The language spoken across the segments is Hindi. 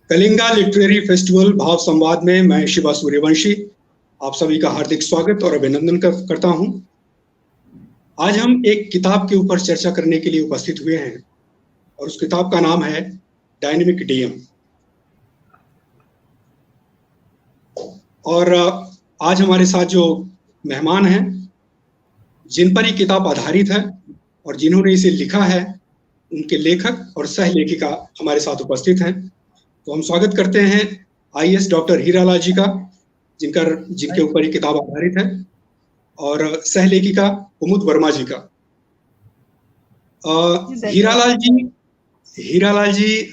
कलिंगा लिटरेरी फेस्टिवल भाव संवाद में मैं शिवा सूर्यवंशी आप सभी का हार्दिक स्वागत और अभिनंदन करता हूं। आज हम एक किताब के ऊपर चर्चा करने के लिए उपस्थित हुए हैं और उस किताब का नाम है डायनेमिक डीएम। और आज हमारे साथ जो मेहमान हैं जिन पर ये किताब आधारित है और जिन्होंने इसे लिखा है, उनके लेखक और सह लेखिका हमारे साथ उपस्थित हैं। तो हम स्वागत करते हैं आईएएस डॉक्टर हीरालाल जी का, जिनके ऊपर ये किताब आधारित है, और सह लेखिका कुमुद वर्मा जी का। हीरालाल जी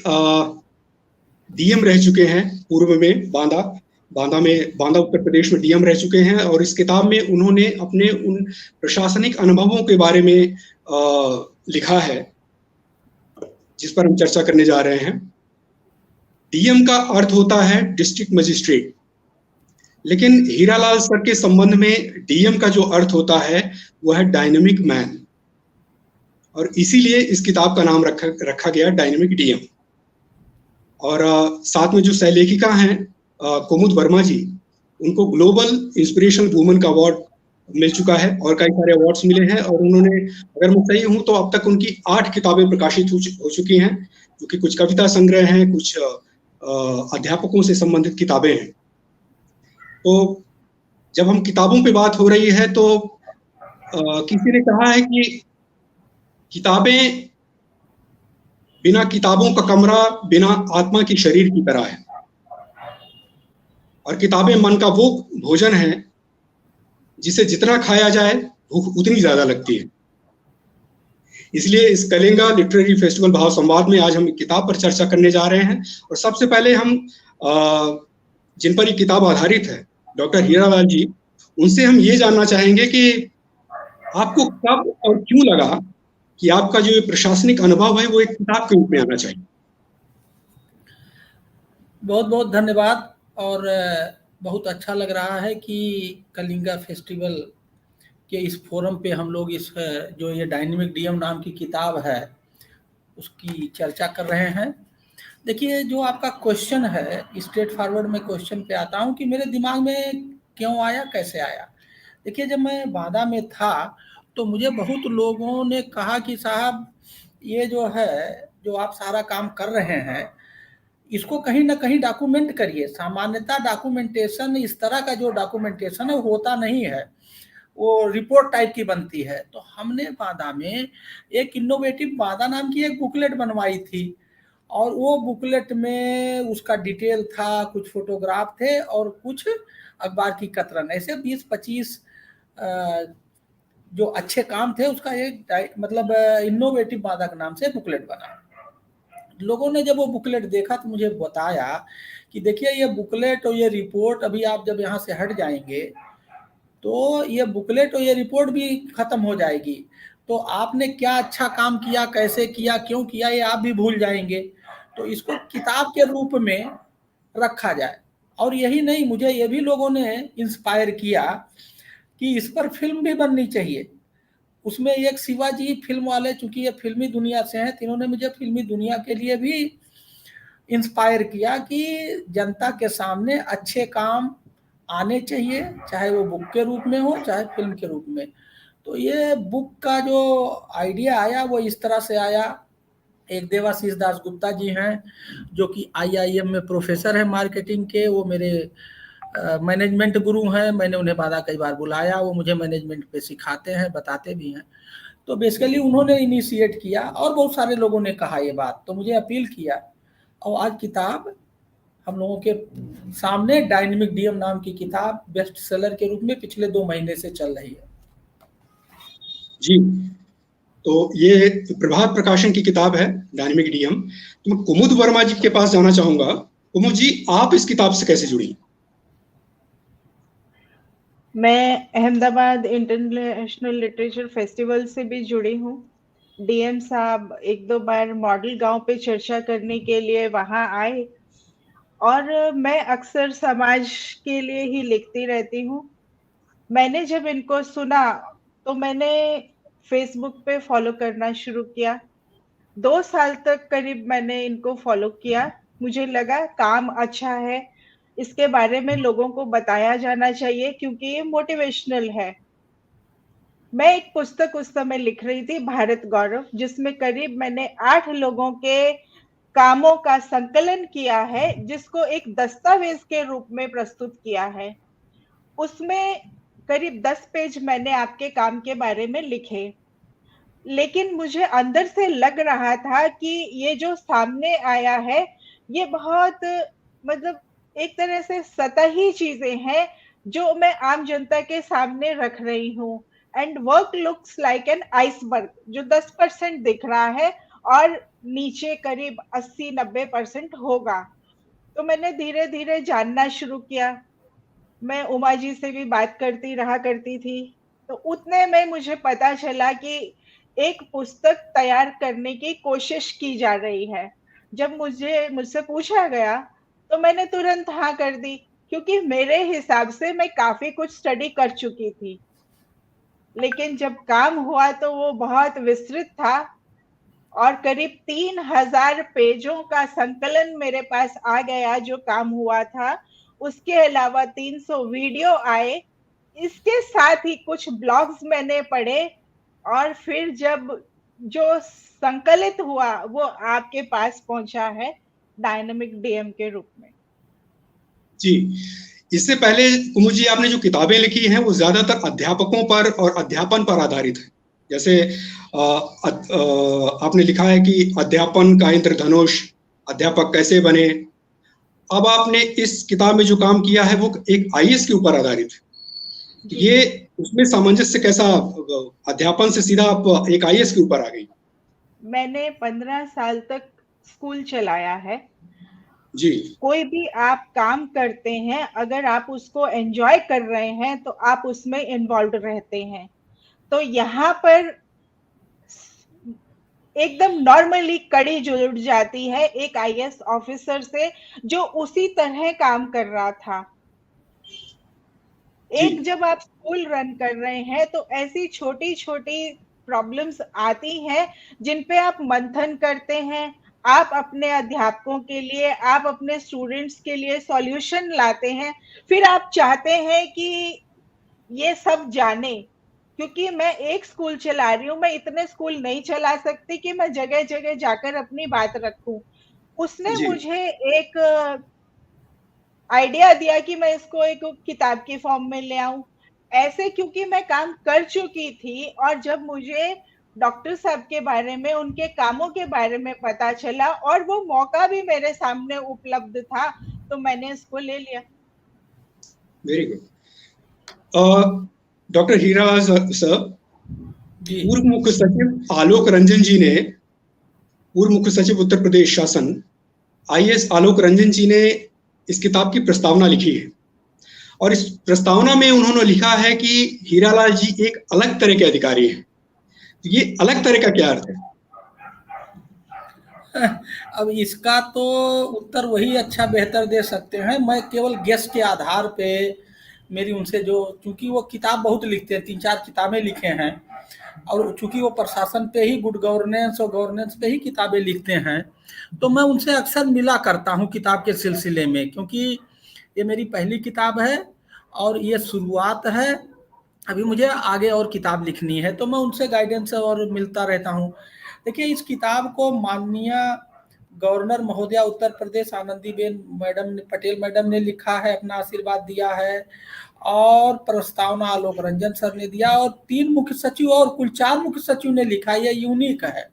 डीएम रह चुके हैं पूर्व में बांदा उत्तर प्रदेश में डीएम रह चुके हैं, और इस किताब में उन्होंने अपने उन प्रशासनिक अनुभवों के बारे में लिखा है जिस पर हम चर्चा करने जा रहे हैं। डीएम का अर्थ होता है डिस्ट्रिक्ट मजिस्ट्रेट, लेकिन हीरालाल सर के संबंध में डीएम का जो अर्थ होता है वो है डायनेमिक मैन, और इसीलिए इस किताब का नाम रखा गया डायनेमिक डीएम। और साथ में जो सहलेखिका हैं कुमुद वर्मा जी, उनको ग्लोबल इंस्पिरेशनल वुमन का अवार्ड मिल चुका है और कई सारे अवार्ड्स मिले हैं, और उन्होंने, अगर मैं सही हूं तो अब तक उनकी 8 किताबें प्रकाशित हो चुकी हैं, जो कि कुछ कविता संग्रह हैं, कुछ अध्यापकों से संबंधित किताबें हैं। तो जब हम किताबों पे बात हो रही है तो किसी ने कहा है कि किताबें बिना किताबों का कमरा बिना आत्मा की शरीर की तरह है, और किताबें मन का वो भोजन है जिसे जितना खाया जाए भूख उतनी ज्यादा लगती है। इसलिए इस कलिंगा लिटरेरी फेस्टिवल भाव संवाद में आज हम किताब पर चर्चा करने जा रहे हैं। और सबसे पहले हम जिन पर ये किताब आधारित है, डॉक्टर हीरालाल जी, उनसे हम ये जानना चाहेंगे कि आपको कब और क्यों लगा कि आपका जो प्रशासनिक अनुभव है वो एक किताब के रूप में आना चाहिए। बहुत बहुत धन्यवाद, और बहुत अच्छा लग रहा है कि कलिंगा फेस्टिवल के इस फोरम पे हम लोग इस जो ये डायनेमिक डीएम नाम की किताब है उसकी चर्चा कर रहे हैं। देखिए, जो आपका क्वेश्चन है, स्ट्रेट फॉरवर्ड में क्वेश्चन पे आता हूँ कि मेरे दिमाग में क्यों आया, कैसे आया। देखिए, जब मैं बांदा में था तो मुझे बहुत लोगों ने कहा कि साहब ये जो है, जो आप सारा काम कर रहे हैं, इसको कहीं ना कहीं डॉक्यूमेंट करिए। सामान्यतः डॉक्यूमेंटेशन, इस तरह का जो डॉक्यूमेंटेशन है होता नहीं है, वो रिपोर्ट टाइप की बनती है। तो हमने बांदा में एक इनोवेटिव बांदा नाम की एक बुकलेट बनवाई थी, और वो बुकलेट में उसका डिटेल था, कुछ फोटोग्राफ थे और कुछ अखबार की कतरन, ऐसे 20-25 जो अच्छे काम थे उसका एक मतलब इनोवेटिव बांदा के नाम से बुकलेट बना। लोगों ने जब वो बुकलेट देखा तो मुझे बताया कि देखिए, ये बुकलेट और ये रिपोर्ट, अभी आप जब यहाँ से हट जाएंगे तो ये बुकलेट और ये रिपोर्ट भी खत्म हो जाएगी, तो आपने क्या अच्छा काम किया, कैसे किया, क्यों किया, ये आप भी भूल जाएंगे। तो इसको किताब के रूप में रखा जाए। और यही नहीं, मुझे ये भी लोगों ने इंस्पायर किया कि इस पर फिल्म भी बननी चाहिए। उसमें एक शिवाजी फिल्म वाले, चूंकि ये फिल्मी दुनिया से हैं, इन्होंने मुझे फिल्मी दुनिया के लिए भी इंस्पायर किया कि जनता के सामने अच्छे काम आने चाहिए, चाहे वो बुक के रूप में हो चाहे फिल्म के रूप में। तो ये बुक का जो आइडिया आया वो इस तरह से आया। एक देवाशीष दास गुप्ता जी हैं जो कि IIM में प्रोफेसर है मार्केटिंग के, वो मेरे मैनेजमेंट गुरु हैं। मैंने उन्हें बांदा कई बार बुलाया, वो मुझे मैनेजमेंट पे सिखाते हैं, बताते भी हैं। तो बेसिकली उन्होंने इनिशिएट किया, और बहुत सारे लोगों ने कहा ये बात, तो मुझे अपील किया, और आज किताब हम लोगों के सामने डायनेमिक डीएम नाम की किताब बेस्ट सेलर के रूप में पिछले 2 महीने से चल रही है। जी, तो ये प्रभात प्रकाशन की किताब है डायनेमिक डीएम। तो मैं कुमुद वर्मा जी के पास जाना चाहूंगा। कुमुद जी, आप इस किताब से कैसे जुड़ी? मैं अहमदाबाद इंटरनेशनल लिटरेचर फेस्टिवल से भी जुड़ी हूँ। डीएम साहब 1-2 बार मॉडल गांव पे चर्चा करने के लिए वहां आए, और मैं अक्सर समाज के लिए ही लिखती रहती हूँ। मैंने जब इनको सुना तो मैंने फेसबुक पे फॉलो करना शुरू किया। 2 साल तक करीब मैंने इनको फॉलो किया, मुझे लगा काम अच्छा है, इसके बारे में लोगों को बताया जाना चाहिए क्योंकि ये मोटिवेशनल है। मैं एक पुस्तक उस समय लिख रही थी, भारत गौरव, जिसमें करीब मैंने 8 लोगों के कामों का संकलन किया है, जिसको एक दस्तावेज के रूप में प्रस्तुत किया है। उसमें करीब 10 पेज मैंने आपके काम के बारे में लिखे, लेकिन मुझे अंदर से लग रहा था कि ये जो सामने आया है, ये बहुत, मतलब एक तरह से सतही चीजें हैं जो मैं आम जनता के सामने रख रही हूँ। And work looks like an iceberg, जो 10% दिख रहा है और नीचे करीब 80-90% होगा। तो मैंने धीरे धीरे जानना शुरू किया। मैं उमा जी से भी बात करती रहा करती थी, तो उतने में मुझे पता चला कि एक पुस्तक तैयार करने की कोशिश की जा रही है। जब मुझसे पूछा गया तो मैंने तुरंत हाँ कर दी, क्योंकि मेरे हिसाब से मैं काफी कुछ स्टडी कर चुकी थी। लेकिन जब काम हुआ तो वो बहुत विस्तृत था और करीब 3000 पेजों का संकलन मेरे पास आ गया जो काम हुआ था। उसके अलावा 300 वीडियो आए, इसके साथ ही कुछ ब्लॉग्स मैंने पढ़े, और फिर जब जो संकलित हुआ वो आपके पास पहुंचा है डायनामिक डीएम के रूप में। जी, इससे पहले कुमुद जी, आपने जो किताबें लिखी हैं वो ज्यादातर अध्यापकों पर और अध्यापन पर आधारित है। जैसे आपने लिखा है कि अध्यापन का इंद्रधनुष, अध्यापक कैसे बने। अब आपने इस किताब में जो काम किया है वो एक आईएएस के ऊपर आधारित है। ये उसमें सामंजस्य कैसा, अध्यापन से सीधा आप एक आईएएस के ऊपर आ गई? मैंने 15 साल तक स्कूल चलाया है जी। कोई भी आप काम करते हैं, अगर आप उसको एंजॉय कर रहे हैं तो आप उसमें इन्वॉल्व रहते हैं। तो यहाँ पर एकदम नॉर्मली कड़ी जुड़ जाती है एक आईएएस ऑफिसर से जो उसी तरह काम कर रहा था। एक जब आप स्कूल रन कर रहे हैं तो ऐसी छोटी छोटी प्रॉब्लम्स आती हैं जिन पे आप मंथन करते हैं। आप अपने अध्यापकों के लिए, आप अपने स्टूडेंट्स के लिए सॉल्यूशन लाते हैं। फिर आप चाहते हैं कि ये सब जाने, क्योंकि मैं एक स्कूल चला रही हूँ, मैं इतने स्कूल नहीं चला सकती कि मैं जगह जगह जाकर अपनी बात रखूं। उसने मुझे एक आइडिया दिया कि मैं इसको एक किताब के फॉर्म में ले आऊं। ऐसे क्योंकि मैं काम कर चुकी थी और जब मुझे डॉक्टर साहब के बारे में, उनके कामों के बारे में पता चला और वो मौका भी मेरे सामने उपलब्ध था, तो मैंने इसको ले लिया। Very good. Doctor Hiralal sir, पूर्व मुख्य सचिव आलोक रंजन जी ने, पूर्व मुख्य सचिव उत्तर प्रदेश शासन आईएएस आलोक रंजन जी ने इस किताब की प्रस्तावना लिखी है और इस प्रस्तावना में उन्होंने लिखा है कि हीरालाल जी एक अलग तरह के अधिकारी हैं। तो ये अलग तरह का क्या अर्थ है? अब इसका तो उत्तर वही अच्छा बेहतर दे सकते हैं। मैं केवल गेस के आधार पे, मेरी उनसे जो, चूंकि वो किताब बहुत लिखते हैं, 3-4 किताबें लिखे हैं, और चूंकि वो प्रशासन पे ही, गुड गवर्नेंस और गवर्नेंस पे ही किताबें लिखते हैं, तो मैं उनसे अक्सर मिला करता हूँ किताब के सिलसिले में, क्योंकि ये मेरी पहली किताब है और ये शुरुआत है। अभी मुझे आगे और किताब लिखनी है, तो मैं उनसे गाइडेंस और मिलता रहता हूँ। देखिए, इस किताब को माननीय गवर्नर महोदया उत्तर प्रदेश आनंदीबेन पटेल मैडम ने लिखा है, अपना आशीर्वाद दिया है, और प्रस्तावना आलोक रंजन सर ने दिया, और 3 मुख्य सचिव और कुल 4 मुख्य सचिव ने लिखा। ये यूनिक है।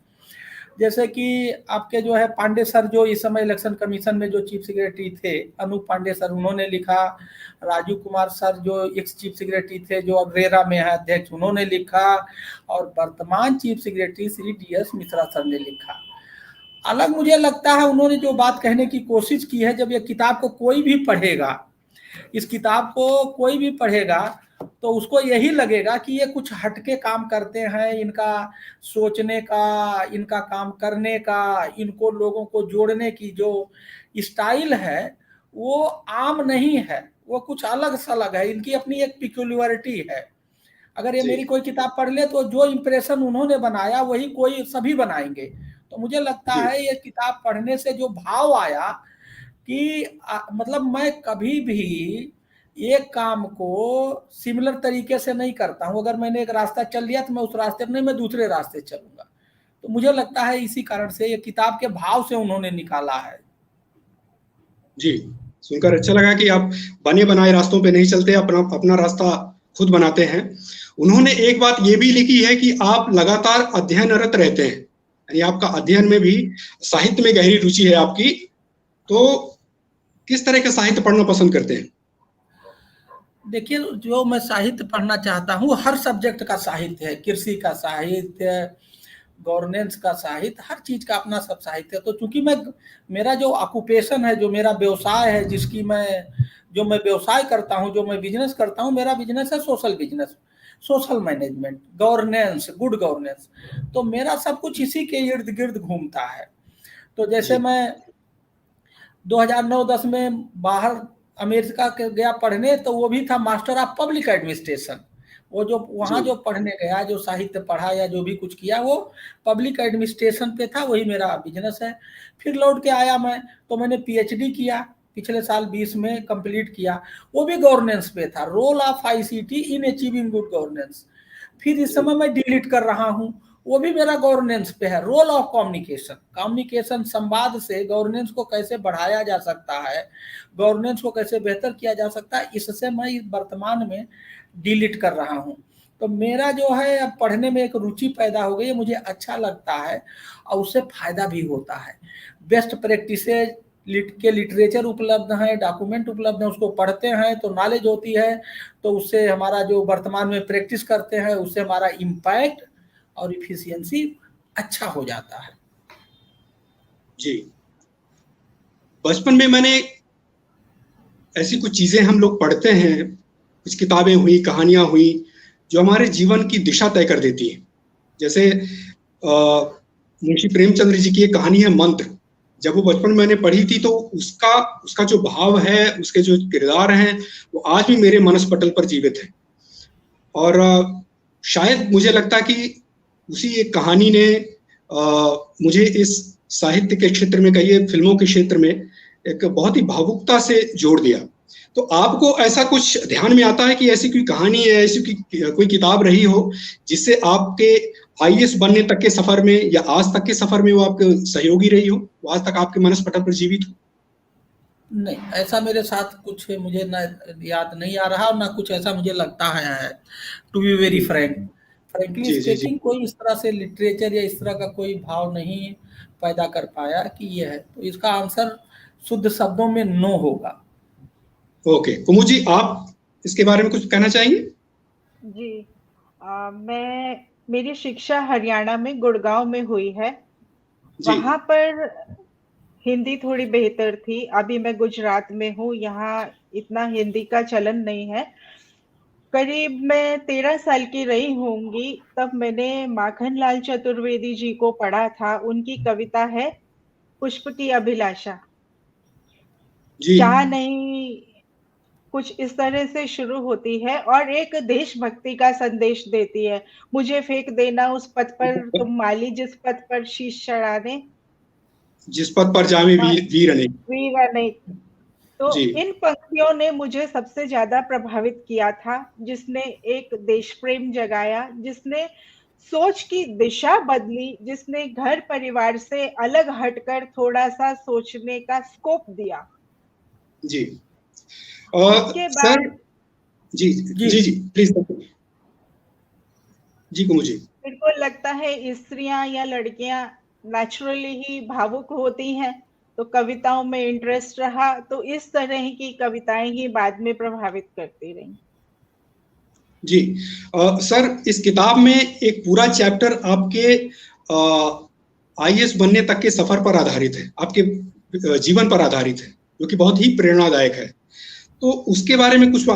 जैसे कि आपके जो है पांडे सर, जो इस समय इलेक्शन कमीशन में जो चीफ सेक्रेटरी थे, अनूप पांडे सर, उन्होंने लिखा। राजीव कुमार सर जो एक्स चीफ सेक्रेटरी थे, जो अब रेरा में है अध्यक्ष, उन्होंने लिखा। और वर्तमान chief secretary Shri DS Mishra sir ने लिखा। अलग मुझे लगता है उन्होंने जो बात कहने की कोशिश की है, जब ये किताब को कोई भी पढ़ेगा, इस किताब को कोई भी पढ़ेगा, तो उसको यही लगेगा कि ये कुछ हटके काम करते हैं। इनका सोचने का, इनका काम करने का, इनको लोगों को जोड़ने की जो स्टाइल है वो आम नहीं है, वो कुछ अलग सलग है, इनकी अपनी एक पिक्यूलियरिटी है। अगर ये मेरी कोई किताब पढ़ ले तो जो इंप्रेशन उन्होंने बनाया वही कोई सभी बनाएंगे। तो मुझे लगता है ये किताब पढ़ने से जो भाव आया कि मतलब मैं कभी भी एक काम को सिमिलर तरीके से नहीं करता हूँ। अगर मैंने एक रास्ता चल लिया तो मैं उस रास्ते पर नहीं, मैं दूसरे रास्ते चलूंगा। तो मुझे लगता है इसी कारण से ये किताब के भाव से उन्होंने निकाला है। जी, सुनकर अच्छा लगा कि आप बने बनाए रास्तों पे नहीं चलते, अपना अपना रास्ता खुद बनाते हैं। उन्होंने एक बात ये भी लिखी है कि आप लगातार अध्ययनरत रहते हैं, यानी आपका अध्ययन में भी, साहित्य में गहरी रुचि है आपकी। तो किस तरह का साहित्य पढ़ना पसंद करते हैं? देखिए, जो मैं साहित्य पढ़ना चाहता हूँ, हर सब्जेक्ट का साहित्य है, कृषि का साहित्य, गवर्नेंस का साहित्य, हर चीज का अपना सब साहित्य है। तो चूंकि मेरा जो ऑक्यूपेशन है, जो मेरा व्यवसाय है, जो मैं व्यवसाय करता हूँ, जो मैं बिजनेस करता हूँ, मेरा बिजनेस है social business, social management, governance, good governance. तो मेरा सब कुछ इसी के इर्द गिर्द घूमता है। तो जैसे मैं 2009-10 में बाहर अमेरिका के गया पढ़ने, तो वो भी था मास्टर ऑफ पब्लिक एडमिनिस्ट्रेशन। वो जो वहाँ जो पढ़ने गया, जो साहित्य पढ़ा या जो भी कुछ किया, वो पब्लिक एडमिनिस्ट्रेशन पे था, वही मेरा बिजनेस है। फिर लौट के आया मैं, तो मैंने पीएचडी किया, पिछले साल 20 में कंप्लीट किया, वो भी गवर्नेंस पे था, role of ICT in achieving good governance. फिर इस समय मैं डिलीट कर रहा हूँ, वो भी मेरा गवर्नेंस पे है, रोल ऑफ कम्युनिकेशन। कम्युनिकेशन, संवाद से गवर्नेंस को कैसे बढ़ाया जा सकता है, गवर्नेंस को कैसे बेहतर किया जा सकता है, इससे मैं वर्तमान में डिलीट कर रहा हूँ। तो मेरा जो है अब पढ़ने में एक रुचि पैदा हो गई है, मुझे अच्छा लगता है और उससे फायदा भी होता है। बेस्ट प्रैक्टिसेज के लिटरेचर उपलब्ध हैं, डॉक्यूमेंट उपलब्ध हैं, उसको पढ़ते हैं तो नॉलेज होती है। तो उससे हमारा जो वर्तमान में प्रैक्टिस करते हैं, उससे हमारा इम्पैक्ट और इफिशियंसी अच्छा हो जाता है। जी, बचपन में मैंने ऐसी कुछ चीजें हम लोग पढ़ते हैं, कुछ किताबें हुई, कहानियां हुई, जो हमारे जीवन की दिशा तय कर देती है। जैसे मुंशी प्रेमचंद्र जी की एक कहानी है मंत्र। जब वो बचपन में मैंने पढ़ी थी तो उसका जो भाव है, उसके जो किरदार हैं, वो आज भी मेरे मनस पटल पर जीवित है। और शायद मुझे लगता है कि उसी एक कहानी ने मुझे इस साहित्य के क्षेत्र में, कहिए फिल्मों के क्षेत्र में, एक बहुत ही भावुकता से जोड़ दिया। तो आपको ऐसा कुछ ध्यान में आता है कि ऐसी कोई कहानी है, ऐसी कोई किताब रही हो जिससे आपके आईएएस बनने तक के सफर में या आज तक के सफर में वो आपके सहयोगी रही हो, वो आज तक आपके मनस पटल पर जीवित हो? नहीं, ऐसा मेरे साथ कुछ मुझे ना याद नहीं आ रहा, और ना कुछ ऐसा मुझे लगता है। To be very frankly speaking, कोई इस तरह से लिटरेचर या इस तरह का कोई भाव नहीं पैदा कर पाया कि ये है। तो इसका आंसर शुद्ध शब्दों में नो होगा। ओके, कुमुद जी, आप इसके बारे में कुछ कहना चाहेंगे? जी, मेरी शिक्षा हरियाणा में गुड़गांव में हुई है। वहां पर हिंदी थोड़ी बेहतर थी। अभी मैं गुजरात में हूँ, यहाँ इतना हिंदी का चलन नहीं है। करीब मैं 13 साल की रही होंगी तब मैंने माखनलाल चतुर्वेदी जी को पढ़ा था। उनकी कविता है पुष्प की अभिलाषा। चाह नहीं, कुछ इस तरह से शुरू होती है और एक देशभक्ति का संदेश देती है। मुझे फेंक देना उस पथ पर तुम माली, जिस पथ पर शीश चढ़ाने, जिस पथ पर जावे वीर अनेक। तो इन पंक्तियों ने मुझे सबसे ज्यादा प्रभावित किया था, जिसने एक देश प्रेम जगाया, जिसने सोच की दिशा बदली, जिसने घर परिवार से अलग हटकर थोड़ा सा सोचने का स्कोप दिया। जी, और सर, जी प्लीज। जी कुमुद जी, मेरे को लगता है स्त्रियां या लड़कियां नेचुरली ही भावुक होती हैं, तो कविताओं में इंटरेस्ट रहा, तो इस तरह की कविताएं ही बाद में प्रभावित करती रही। जी, सर, इस किताब में एक पूरा चैप्टर आपके आईएएस बनने तक के सफर पर आधारित है, आपके जीवन पर आधारित है, जो कि बहुत ही प्रेरणादायक है। तो उसके बारे में कुछ,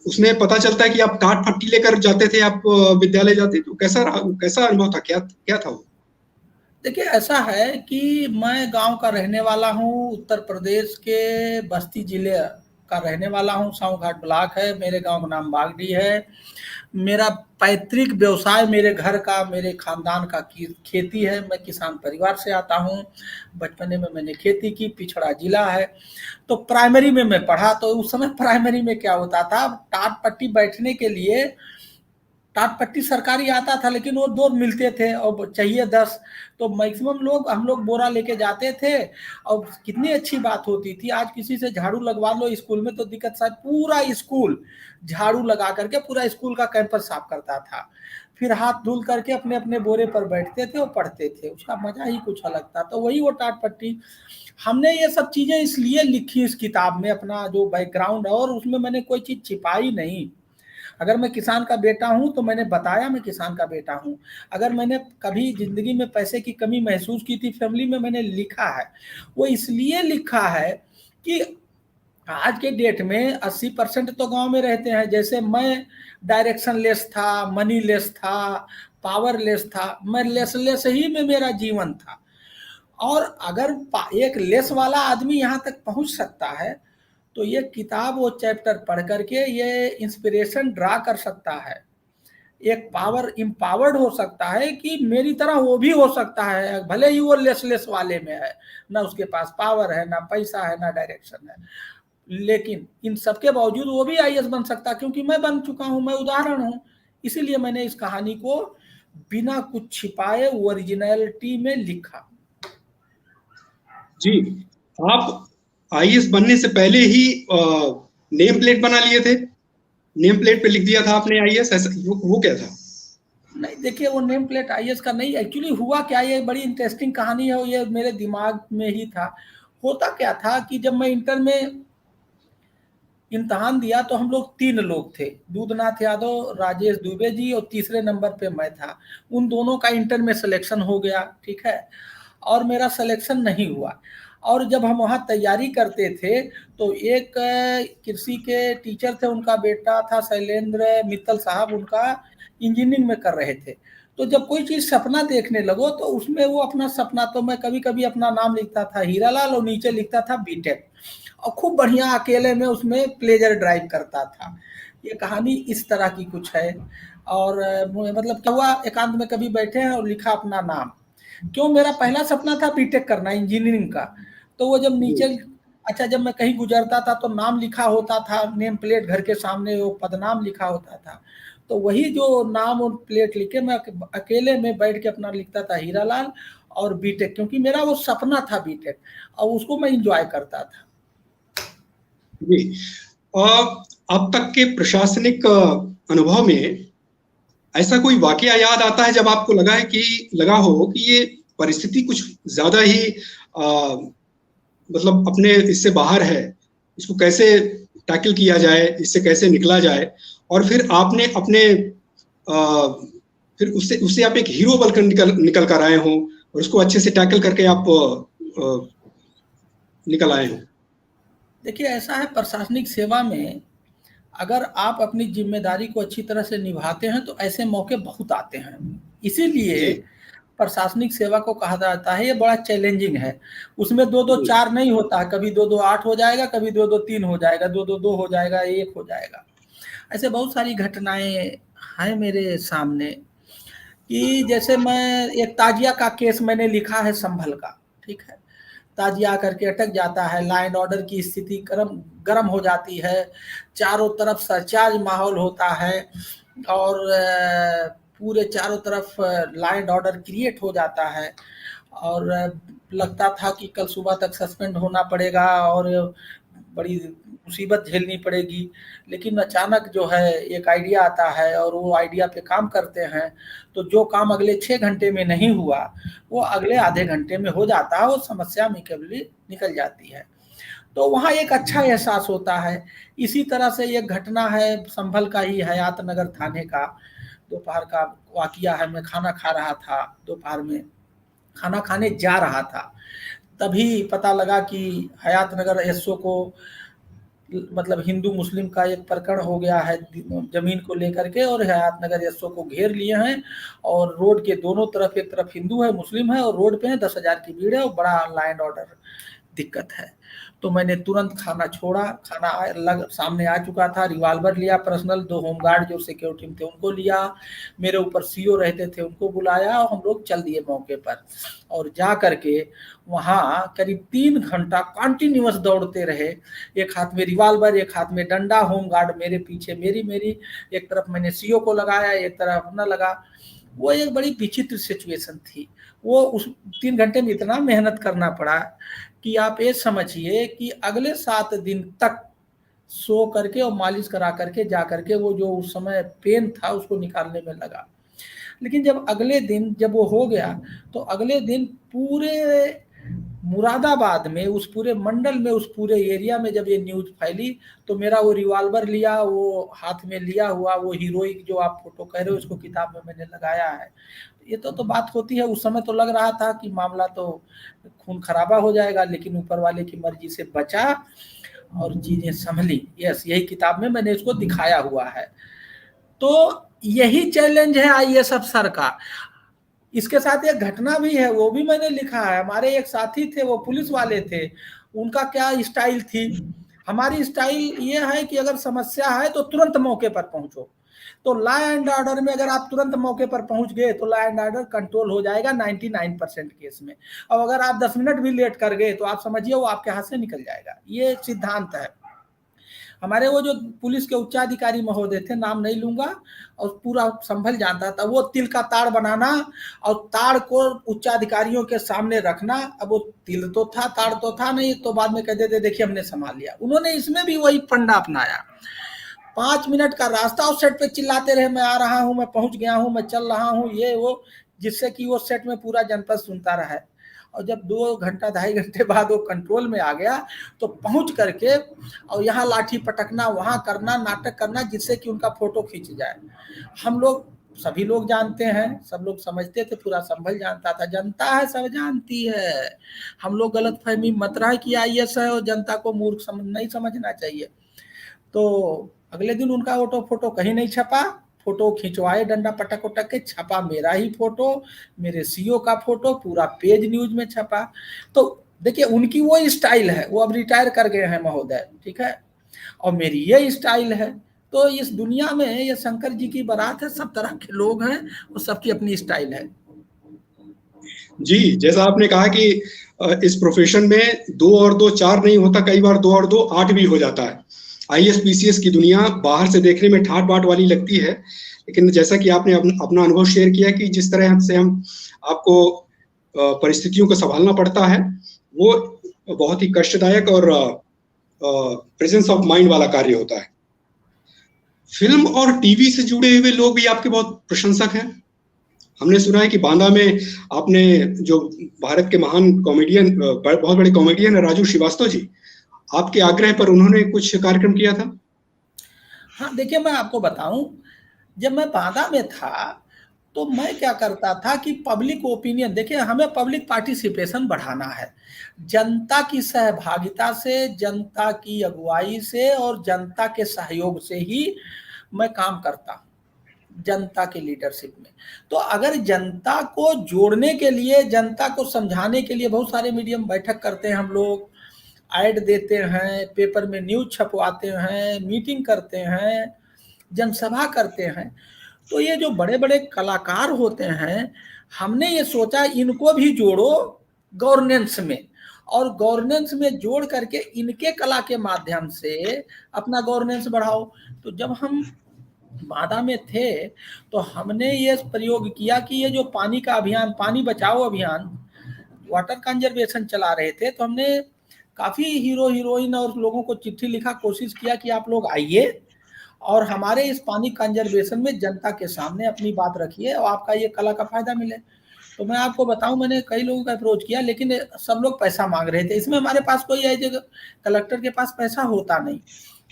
उसमें पता चलता है कि आप टाट पट्टी लेकर जाते थे, आप विद्यालय जाते, तो कैसा अनुभव था, क्या था वो? देखिए, ऐसा है कि मैं गांव का रहने वाला हूं, उत्तर प्रदेश के बस्ती जिले का रहने वाला हूँ, साहू घाट ब्लॉक है, मेरे गांव का नाम बागडी है। मेरा पैतृक व्यवसाय मेरे घर का, मेरे खानदान का खेती है। मैं किसान परिवार से आता हूँ। बचपने में मैंने खेती की, पिछड़ा जिला है। तो प्राइमरी में मैं पढ़ा, तो उस समय प्राइमरी में क्या होता था, टाट पट्टी बैठने के लिए टाट पट्टी सरकारी आता था, लेकिन वो 2 मिलते थे और चाहिए 10, तो मैक्सिमम हम लोग बोरा लेके जाते थे। और कितनी अच्छी बात होती थी, आज किसी से झाड़ू लगवा लो स्कूल में तो दिक्कत, साहब पूरा स्कूल झाड़ू लगा करके पूरा स्कूल का कैंपस साफ करता था, फिर हाथ धुल करके अपने अपने बोरे पर बैठते थे और पढ़ते थे, उसका मजा ही कुछ अलग था। तो वही वो टाट पट्टी, हमने ये सब चीजें इसलिए लिखी इस किताब में, अपना जो बैकग्राउंड है, और उसमें मैंने कोई चीज छिपाई नहीं। अगर मैं किसान का बेटा हूं तो मैंने बताया मैं किसान का बेटा हूं। अगर मैंने कभी जिंदगी में पैसे की कमी महसूस की थी फैमिली में, मैंने लिखा है। वो इसलिए लिखा है कि आज के डेट में 80% तो गांव में रहते हैं। जैसे मैं डायरेक्शन लेस था, मनी लेस था, पावर लेस था, मैं लेस ही में मेरा जीवन था। और अगर एक लेस वाला आदमी यहाँ तक पहुंच सकता है, तो ये किताब वो चैप्टर पढ़ करके ये इंस्पिरेशन ड्रा कर सकता है, एक पावर इम्पावर्ड हो सकता है कि मेरी तरह वो भी हो सकता है, भले ही वो लेस वाले में है, ना उसके पास पावर है, ना पैसा है, ना डायरेक्शन है, लेकिन इन सबके बावजूद वो भी आईएएस बन सकता है, क्योंकि मैं बन चुका हूं, मैं उदाहरण हूं। इसीलिए मैंने इस कहानी को बिना कुछ छिपाए ओरिजिनलिटी में लिखा। जी, आप आईएएस बनने से पहले ही नेम प्लेट बना लिए थे? नेम प्लेट पे लिख दिया था आपने आईएएस, ऐसा वो क्या था? नहीं, देखिए वो नेम प्लेट आईएएस का नहीं, एक्चुअली हुआ क्या, ये बड़ी इंटरेस्टिंग कहानी है, ये मेरे दिमाग में ही था। होता क्या था कि जब मैं इंटर में इम्तहान दिया तो हम लोग 3 लोग थे, दूधनाथ यादव, राजेश दुबे जी, और तीसरे नंबर पे मैं था। उन दोनों का इंटर में सिलेक्शन हो गया, ठीक है, और मेरा सिलेक्शन नहीं हुआ। और जब हम वहाँ तैयारी करते थे तो एक कृषि के टीचर थे, उनका बेटा था शैलेंद्र मित्तल साहब, उनका इंजीनियरिंग में कर रहे थे। तो जब कोई चीज़ सपना देखने लगो तो उसमें वो अपना सपना, तो मैं कभी कभी अपना नाम लिखता था हीरालाल और नीचे लिखता था बीटेक, और खूब बढ़िया अकेले में उसमें प्लेजर ड्राइव करता था। ये कहानी इस तरह की कुछ है। और मतलब क्या हुआ, एकांत में कभी बैठे हैं और लिखा अपना नाम, क्यों, मेरा पहला सपना था बीटेक करना, इंजीनियरिंग का। तो वो जब नीचे, अच्छा, जब मैं कहीं गुजरता था तो नाम लिखा होता था, नेम प्लेट घर के सामने वो पदनाम लिखा होता था, तो वही जो नाम और प्लेट लिखे मैं अकेले में बैठ के अपना लिखता था हीरालाल और बीटेक, क्योंकि मेरा वो सपना था बीटेक, और उसको मैं इंजॉय करता था। जी, अब तक के प्रशासनिक अनुभव में ऐसा कोई वाकया याद आता है जब आपको लगा हो कि ये परिस्थिति कुछ ज्यादा ही मतलब अपने इससे बाहर है, इसको कैसे टैकल किया जाए, इससे कैसे निकला जाए, और फिर आपने अपने फिर उससे आप एक हीरो बनकर निकल कर आए हो और उसको अच्छे से टैकल करके आप निकल आए हो? देखिए, ऐसा है, प्रशासनिक सेवा में अगर आप अपनी जिम्मेदारी को अच्छी तरह से निभाते हैं तो ऐसे मौके बहुत आते हैं। इसीलिए प्रशासनिक सेवा को कहा जाता है ये बड़ा चैलेंजिंग है। उसमें 2-2-4 नहीं होता, कभी 2-2-8 हो जाएगा, कभी 2-2-3 हो जाएगा, 2-2-2 हो जाएगा, 1 हो जाएगा। ऐसे बहुत सारी घटनाएं हैं मेरे सामने, कि जैसे मैं एक ताजिया का केस मैंने लिखा है संभल का, ठीक है। ताजिया करके अटक जाता है, लॉ एंड ऑर्डर की स्थिति गर्म हो जाती है, चारों तरफ सरचार्ज माहौल होता है, और पूरे चारों तरफ लॉ एंड ऑर्डर क्रिएट हो जाता है, और लगता था कि कल सुबह तक सस्पेंड होना पड़ेगा और बड़ी मुसीबत झेलनी पड़ेगी। लेकिन अचानक जो है एक आइडिया आता है और वो आइडिया पे काम करते हैं, तो जो काम अगले 6 घंटे में नहीं हुआ वो अगले आधे घंटे में हो जाता है, वो समस्या अमिकेबली निकल जाती है। तो वहाँ एक अच्छा एहसास होता है। इसी तरह से एक घटना है संभल का ही, हयात नगर थाने का, दोपहर का वाकया है। मैं खाना खा रहा था, दोपहर में खाना खाने जा रहा था, तभी पता लगा कि हयात नगर एसओ को, मतलब हिंदू मुस्लिम का एक प्रकरण हो गया है जमीन को लेकर के, और हयात नगर एसओ को घेर लिए हैं, और रोड के दोनों तरफ, एक तरफ हिंदू है, मुस्लिम है, और रोड पे है, 10,000 की भीड़ है, और बड़ा लॉ एंड ऑर्डर दिक्कत है। तो मैंने तुरंत खाना छोड़ा, खाना सामने आ चुका था, रिवॉल्वर लिया पर्सनल, 2 होमगार्ड जो सिक्योरिटी में थे उनको लिया, मेरे ऊपर सीओ रहते थे उनको बुलाया और हम लोग चल दिए मौके पर। और जा करके वहाँ करीब 3 घंटा कंटिन्यूअस दौड़ते रहे, एक हाथ में रिवॉल्वर, एक हाथ में डंडा, होमगार्ड मेरे पीछे, मेरी एक तरफ मैंने सीओ को लगाया, एक तरफ अपना लगा। वो एक बड़ी विचित्र सिचुएशन थी। वो उस 3 घंटे में इतना मेहनत करना पड़ा कि आप ये समझिए कि अगले 7 दिन तक सो करके और मालिश करा करके जा करके वो जो उस समय पेन था उसको निकालने में लगा। लेकिन जब अगले दिन जब वो हो गया तो अगले दिन पूरे मुरादाबाद में, उस पूरे मंडल में, उस पूरे एरिया में जब ये न्यूज फैली तो मेरा वो रिवॉल्वर लिया, वो हाथ में लिया हुआ वो हीरोइक जो आप फोटो कह रहे हो उसको किताब में मैंने लगाया है। ये तो बात होती है। उस समय तो लग रहा था कि मामला तो खून खराबा हो जाएगा, लेकिन ऊपर वाले की मर्जी से बचा और चीजें संभली। यस, यही किताब में मैंने इसको दिखाया हुआ है। तो यही चैलेंज है आईएएस अफसर का। इसके साथ एक घटना भी है, वो भी मैंने लिखा है। हमारे एक साथी थे, वो पुलिस वाले थे, उनका क्या स्टाइल थी। हमारी स्टाइल ये है कि अगर समस्या है तो तुरंत मौके पर पहुंचो। तो लॉ एंड ऑर्डर में अगर आप तुरंत मौके पर पहुंच गए तो लॉ एंड ऑर्डर कंट्रोल हो जाएगा 99% केस में। और अगर आप 10 मिनट भी लेट कर गए तो आप समझिए वो आपके हाथ से निकल जाएगा। ये सिद्धांत है। हमारे वो जो पुलिस के उच्चाधिकारी महोदय थे, नाम नहीं लूंगा, और पूरा संभल जाता था। वो तिल का ताड़ बनाना और ताड़ को उच्चाधिकारियों के सामने रखना। अब वो तिल तो था, ताड़ तो था नहीं, तो बाद में कहते थे देखिए हमने संभाल लिया। उन्होंने इसमें भी वही फंडा अपनाया। 5 मिनट का रास्ता और सेट पे चिल्लाते रहे, मैं आ रहा हूं, मैं पहुंच गया हूं, मैं चल रहा हूं, ये वो, जिससे कि वो सेट में पूरा जनपद सुनता रहा। और जब 2 घंटा 2.5 घंटे बाद वो कंट्रोल में आ गया तो पहुंच करके और यहाँ लाठी पटकना, वहां करना, नाटक करना, जिससे कि उनका फोटो खींच जाए। हम लोग सभी लोग जानते हैं, सब लोग समझते थे, पूरा संभल जानता था। जनता है, सब जानती है। हम लोग गलतफहमी मत रहा कि आईएएस है और जनता को मूर्ख नहीं समझना चाहिए। तो अगले दिन उनका फोटो कहीं नहीं छपा। फोटो खिंचवाए डंडा पटक उटक के, छपा मेरा ही फोटो, मेरे सीओ का फोटो, पूरा पेज न्यूज में छपा। तो देखिए उनकी वो स्टाइल है, वो अब रिटायर कर गए हैं महोदय, ठीक है, और मेरी ये स्टाइल है। तो इस दुनिया में ये शंकर जी की बारात है, सब तरह के लोग हैं और सबकी अपनी स्टाइल है। जी, जैसा आपने कहा कि इस प्रोफेशन में 2 और 2 4 नहीं होता, कई बार 2 और 2 8 भी हो जाता है। आईएएस पीसीएस की दुनिया बाहर से देखने में ठाट बाट वाली लगती है, लेकिन जैसा कि आपने अपना अनुभव शेयर किया कि जिस तरह से हम आपको परिस्थितियों को संभालना पड़ता है, वो बहुत ही कष्टदायक और प्रेजेंस ऑफ माइंड वाला कार्य होता है। फिल्म और टीवी से जुड़े हुए लोग भी आपके बहुत प्रशंसक हैं। हमने सुना है कि बांदा में आपने जो भारत के महान कॉमेडियन, बहुत बड़े कॉमेडियन राजू श्रीवास्तव जी, आपके आग्रह पर उन्होंने कुछ कार्यक्रम किया था। हाँ, देखिए मैं आपको बताऊं, जब मैं बांदा में था तो मैं क्या करता था कि पब्लिक ओपिनियन, देखिए हमें पब्लिक पार्टिसिपेशन बढ़ाना है। जनता की सहभागिता से, जनता की अगुवाई से और जनता के सहयोग से ही मैं काम करता हूँ, जनता के लीडरशिप में। तो अगर जनता को जोड़ने के लिए, जनता को समझाने के लिए बहुत सारे मीडियम बैठक करते हैं, हम लोग ऐड देते हैं, पेपर में न्यूज छपवाते हैं, मीटिंग करते हैं, जनसभा करते हैं। तो ये जो बड़े बड़े कलाकार होते हैं, हमने ये सोचा इनको भी जोड़ो गवर्नेंस में, और गवर्नेंस में जोड़ करके इनके कला के माध्यम से अपना गवर्नेंस बढ़ाओ। तो जब हम बांदा में थे तो हमने ये प्रयोग किया कि ये जो पानी का अभियान, पानी बचाओ अभियान, वाटर कंजर्वेशन चला रहे थे, तो हमने काफ़ी हीरो हीरोइन और लोगों को चिट्ठी लिखा, कोशिश किया कि आप लोग आइए और हमारे इस पानी कंजर्वेशन में जनता के सामने अपनी बात रखिए और आपका ये कला का फायदा मिले। तो मैं आपको बताऊं, मैंने कई लोगों का अप्रोच किया, लेकिन सब लोग पैसा मांग रहे थे। इसमें हमारे पास कोई है जगह, कलेक्टर के पास पैसा होता नहीं।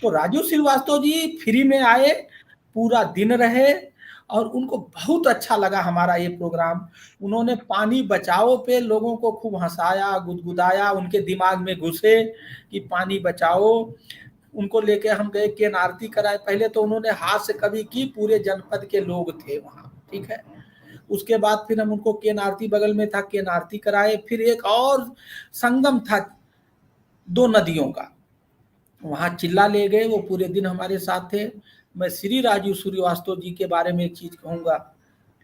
तो राजू श्रीवास्तव जी फ्री में आए, पूरा दिन रहे और उनको बहुत अच्छा लगा हमारा ये प्रोग्राम। उन्होंने पानी बचाओ पे लोगों को खूब हंसाया, गुदगुदाया, उनके दिमाग में घुसे कि पानी बचाओ। उनको लेके हम गए, केन आरती कराए। पहले तो उन्होंने हाथ से कभी की, पूरे जनपद के लोग थे वहाँ, ठीक है। उसके बाद फिर हम उनको केन आरती, बगल में था, केन आरती कराए। फिर एक और संगम था 2 नदियों का। वहाँ चिल्ला ले गए, वो पूरे दिन हमारे साथ थे। मैं श्री राजीव श्रीवास्तव जी के बारे में एक चीज़ कहूँगा,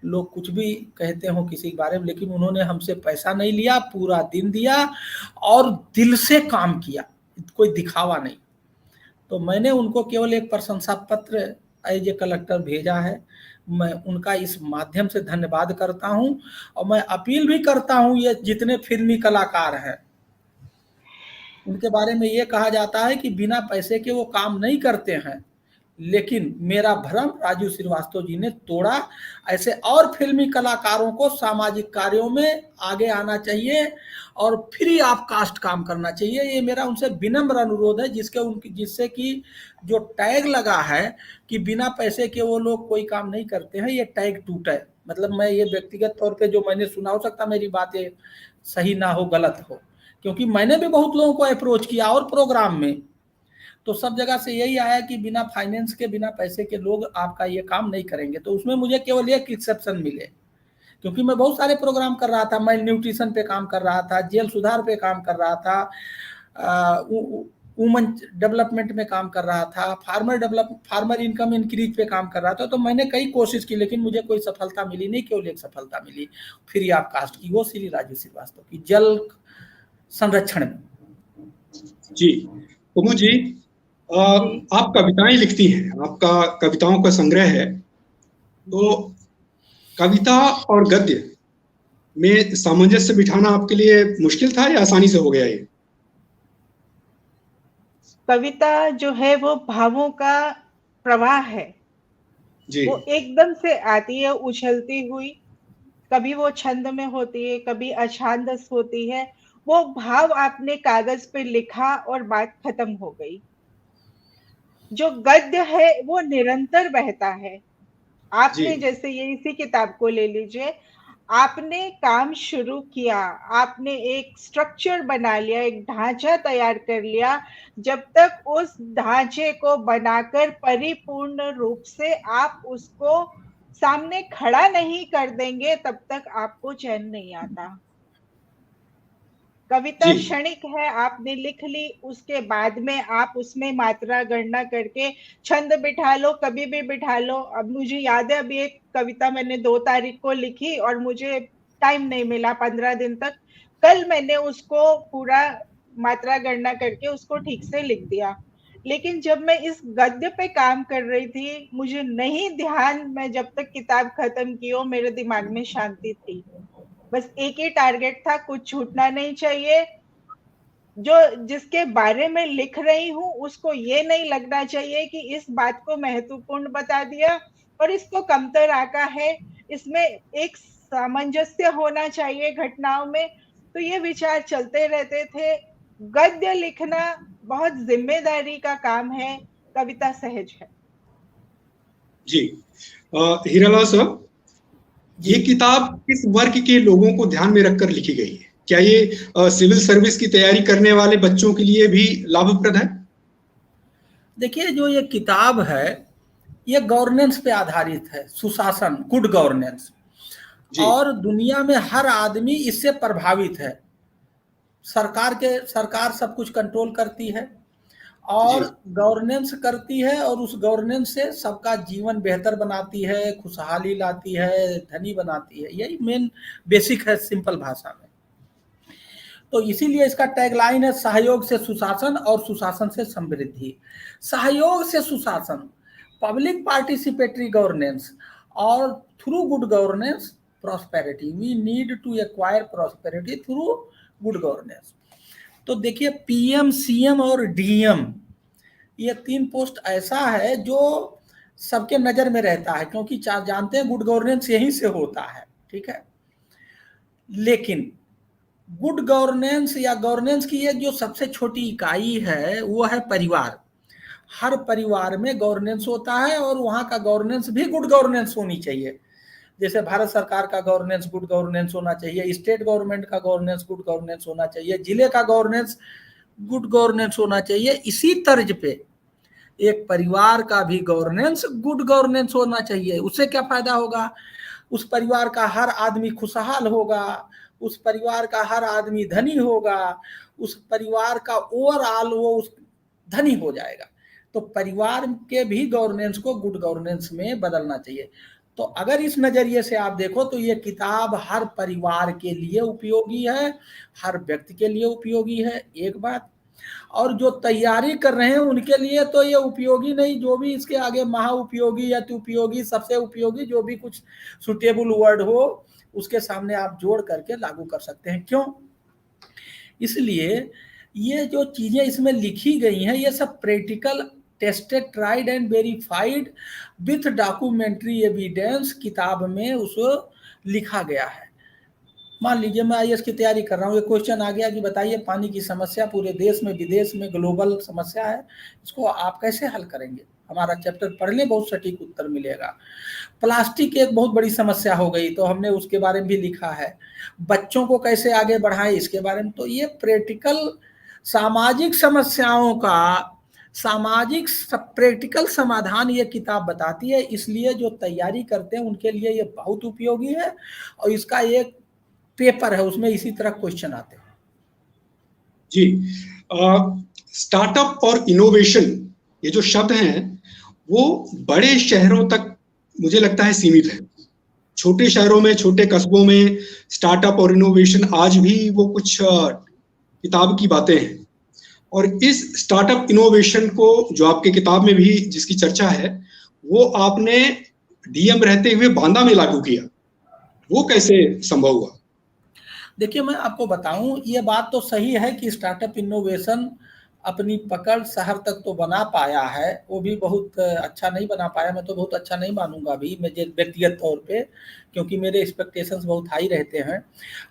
लोग कुछ भी कहते हो किसी के बारे में, लेकिन उन्होंने हमसे पैसा नहीं लिया, पूरा दिन दिया और दिल से काम किया, कोई दिखावा नहीं। तो मैंने उनको केवल एक प्रशंसा पत्र एज ए कलेक्टर भेजा है। मैं उनका इस माध्यम से धन्यवाद करता हूं और मैं अपील भी करता हूं, ये जितने फिल्मी कलाकार हैं उनके बारे में ये कहा जाता है कि बिना पैसे के वो काम नहीं करते हैं, लेकिन मेरा भ्रम राजू श्रीवास्तव जी ने तोड़ा। ऐसे और फिल्मी कलाकारों को सामाजिक कार्यों में आगे आना चाहिए और फ्री ऑफ कास्ट काम करना चाहिए, ये मेरा उनसे विनम्र अनुरोध है। जिससे कि जो टैग लगा है कि बिना पैसे के वो लोग कोई काम नहीं करते हैं, ये टैग टूटे। मतलब मैं ये व्यक्तिगत तौर पे जो मैंने सुना, हो सकता मेरी बातें सही ना हो, गलत हो, क्योंकि मैंने भी बहुत लोगों को अप्रोच किया और प्रोग्राम में, तो सब जगह से यही आया कि बिना फाइनेंस के, बिना पैसे के लोग आपका ये काम नहीं करेंगे। तो उसमें मुझे केवल एक एक्सेप्शन मिले, क्योंकि मैं बहुत सारे प्रोग्राम कर रहा था, मैं न्यूट्रिशन पे काम कर रहा था, जेल सुधार पे काम कर रहा था, वुमन डेवलपमेंट में काम कर रहा था, फार्मर इनकम इंक्रीज पे काम कर रहा था। तो मैंने कई कोशिश की, लेकिन मुझे कोई सफलता मिली नहीं। केवल एक सफलता मिली फ्री ऑफ कास्ट की, वो श्री राजू श्रीवास्तव की जल संरक्षण में। जी कुमु जी, आप कविताएं लिखती हैं, आपका कविताओं का संग्रह है, तो कविता और गद्य में सामंजस्य बिठाना आपके लिए मुश्किल था या आसानी से हो गया ये? कविता जो है वो भावों का प्रवाह है जी। वो एकदम से आती है उछलती हुई, कभी वो छंद में होती है, कभी अछांदस होती है। वो भाव आपने कागज पे लिखा और बात खत्म हो गई। जो गद्य है वो निरंतर बहता है। आपने जैसे ये इसी किताब को ले लीजिए, आपने काम शुरू किया, आपने एक स्ट्रक्चर बना लिया, एक ढांचा तैयार कर लिया। जब तक उस ढांचे को बनाकर परिपूर्ण रूप से आप उसको सामने खड़ा नहीं कर देंगे, तब तक आपको चैन नहीं आता। कविता क्षणिक है, आपने लिख ली, उसके बाद में आप उसमें मात्रा गणना करके छंद बिठा लो, कभी भी बिठा लो। अब मुझे याद है, अभी एक कविता मैंने 2 तारीख को लिखी और मुझे टाइम नहीं मिला 15 दिन तक। कल मैंने उसको पूरा मात्रा गणना करके उसको ठीक से लिख दिया। लेकिन जब मैं इस गद्य पे काम कर रही थी, मुझे नहीं ध्यान, मैं जब तक किताब खत्म की हो मेरे दिमाग में शांति थी। बस एक ही टारगेट था, कुछ छूटना नहीं चाहिए। जो जिसके बारे में लिख रही हूँ उसको ये नहीं लगना चाहिए कि इस बात को महत्वपूर्ण बता दिया और इसको कमतर आका है। इसमें एक सामंजस्य होना चाहिए घटनाओं में। तो ये विचार चलते रहते थे। गद्य लिखना बहुत जिम्मेदारी का काम है, कविता सहज है। जी हीरालाल साहब, ये किताब किस वर्ग के लोगों को ध्यान में रखकर लिखी गई है? क्या ये सिविल सर्विस की तैयारी करने वाले बच्चों के लिए भी लाभप्रद है? देखिए, जो ये किताब है ये गवर्नेंस पे आधारित है, सुशासन, गुड गवर्नेंस, और दुनिया में हर आदमी इससे प्रभावित है। सरकार सब कुछ कंट्रोल करती है और गवर्नेंस करती है, और उस गवर्नेंस से सबका जीवन बेहतर बनाती है, खुशहाली लाती है, धनी बनाती है। यही मेन बेसिक है सिंपल भाषा में। तो इसीलिए इसका टैगलाइन है, सहयोग से सुशासन और सुशासन से समृद्धि। सहयोग से सुशासन, पब्लिक पार्टिसिपेटरी गवर्नेंस, और through good governance prosperity. We need to acquire prosperity through good governance. तो देखिए, पीएम, सीएम और डीएम, ये 3 पोस्ट ऐसा है जो सबके नजर में रहता है, क्योंकि जानते हैं गुड गवर्नेंस यहीं से होता है, ठीक है। लेकिन गुड गवर्नेंस या गवर्नेंस की एक जो सबसे छोटी इकाई है वो है परिवार। हर परिवार में गवर्नेंस होता है और वहाँ का गवर्नेंस भी गुड गवर्नेंस होनी चाहिए। जैसे भारत सरकार का गवर्नेंस गुड गवर्नेंस होना चाहिए, स्टेट गवर्नमेंट का गवर्नेंस गुड गवर्नेंस होना चाहिए, जिले का गवर्नेंस गुड गवर्नेंस होना चाहिए। इसी तर्ज पे एक परिवार का भी गवर्नेंस गुड गवर्नेंस होना चाहिए। उससे क्या फायदा होगा? उस परिवार का हर आदमी खुशहाल होगा, उस परिवार का हर आदमी धनी होगा, उस परिवार का ओवरऑल वो उस धनी हो जाएगा। तो परिवार के भी गवर्नेंस को गुड गवर्नेंस में बदलना चाहिए। तो अगर इस नजरिए से आप देखो तो ये किताब हर परिवार के लिए उपयोगी है, हर व्यक्ति के लिए उपयोगी है, एक बात। और जो तैयारी कर रहे हैं उनके लिए तो ये उपयोगी नहीं, जो भी इसके आगे महा उपयोगी या उपयोगी, सबसे उपयोगी, जो भी कुछ सुटेबल वर्ड हो उसके सामने आप जोड़ करके लागू कर सकते हैं। क्यों? इसलिए ये जो चीजें इसमें लिखी गई हैं ये सब practical, tested, tried and verified with documentary evidence किताब में उसको लिखा गया है। मान लीजिए मैं आईएएस की तैयारी कर रहा हूँ, ये क्वेश्चन आ गया कि बताइए पानी की समस्या पूरे देश में, विदेश में, ग्लोबल समस्या है, इसको आप कैसे हल करेंगे? हमारा चैप्टर पढ़ लें, बहुत सटीक उत्तर मिलेगा। प्लास्टिक एक बहुत बड़ी समस्या हो गई तो हमने उसके बारे में भी लिखा है। बच्चों को कैसे आगे बढ़ाएं इसके बारे में। तो ये प्रैक्टिकल सामाजिक समस्याओं का सामाजिक प्रैक्टिकल समाधान ये किताब बताती है। इसलिए जो तैयारी करते हैं उनके लिए ये बहुत उपयोगी है। और इसका एक पेपर है उसमें इसी तरह क्वेश्चन आते हैं। जी, स्टार्टअप और इनोवेशन ये जो शब्द हैं वो बड़े शहरों तक मुझे लगता है सीमित है। छोटे शहरों में, छोटे कस्बों में स्टार्टअप और इनोवेशन आज भी वो कुछ किताब की बातें हैं। और इस स्टार्टअप इनोवेशन को जो आपके किताब में भी जिसकी चर्चा है वो आपने डीएम रहते हुए बांदा में लागू किया, वो कैसे संभव हुआ? देखिए मैं आपको बताऊं, ये बात तो सही है कि स्टार्टअप इनोवेशन अपनी पकड़ शहर तक तो बना पाया है, वो भी बहुत अच्छा नहीं बना पाया। मैं तो बहुत अच्छा नहीं मानूंगा अभी मुझे व्यक्तिगत तौर पे, क्योंकि मेरे एक्सपेक्टेशंस बहुत हाई रहते हैं।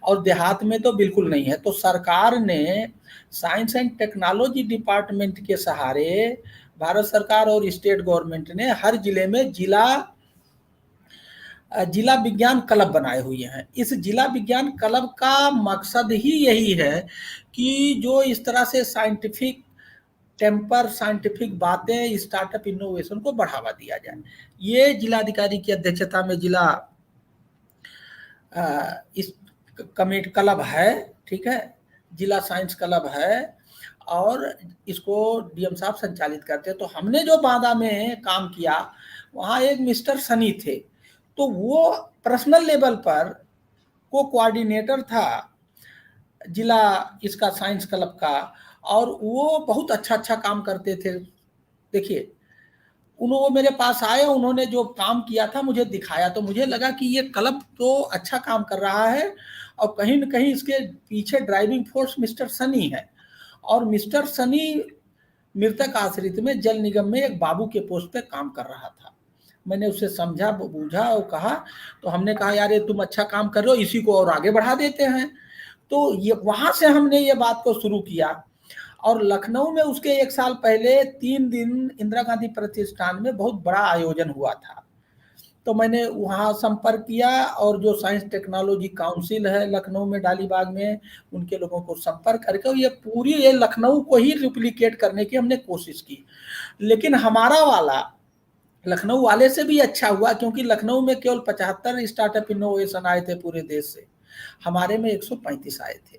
और देहात में तो बिल्कुल नहीं है। तो सरकार ने साइंस एंड टेक्नोलॉजी डिपार्टमेंट के सहारे, भारत सरकार और स्टेट गवर्नमेंट ने हर जिले में जिला विज्ञान क्लब बनाए हुए हैं। इस जिला विज्ञान क्लब का मकसद ही यही है कि जो इस तरह से साइंटिफिक बातें, स्टार्टअप इनोवेशन को बढ़ावा दिया जाए। ये जिलाधिकारी की अध्यक्षता में जिला इस कमेटी क्लब है, ठीक है, जिला साइंस क्लब है और इसको डीएम साहब संचालित करते हैं। तो हमने जो बांदा में काम किया वहाँ एक मिस्टर सनी थे, तो वो पर्सनल लेवल पर को कोऑर्डिनेटर था जिला इसका साइंस क्लब का, और वो बहुत अच्छा काम करते थे। देखिए उन्होंने मेरे पास आए, उन्होंने जो काम किया था मुझे दिखाया, तो मुझे लगा कि ये क्लब तो अच्छा काम कर रहा है और कहीं न कहीं इसके पीछे ड्राइविंग फोर्स मिस्टर सनी है। और मिस्टर सनी मृतक आश्रित में जल निगम में एक बाबू के पोस्ट पे काम कर रहा था। मैंने उससे समझा, बूझा और कहा, तो हमने कहा यार ये तुम अच्छा काम कर रहे हो, इसी को और आगे बढ़ा देते हैं। तो ये वहां से हमने ये बात को शुरू किया। और लखनऊ में उसके 1 साल पहले 3 दिन इंदिरा गांधी प्रतिष्ठान में बहुत बड़ा आयोजन हुआ था। तो मैंने वहाँ संपर्क किया और जो साइंस टेक्नोलॉजी काउंसिल है लखनऊ में डालीबाग में, उनके लोगों को संपर्क करके ये लखनऊ को ही रिप्लिकेट करने की हमने कोशिश की। लेकिन हमारा वाला लखनऊ वाले से भी अच्छा हुआ, क्योंकि लखनऊ में केवल 75 स्टार्टअप इनोवेशन आए थे पूरे देश से, हमारे में 135 आए थे।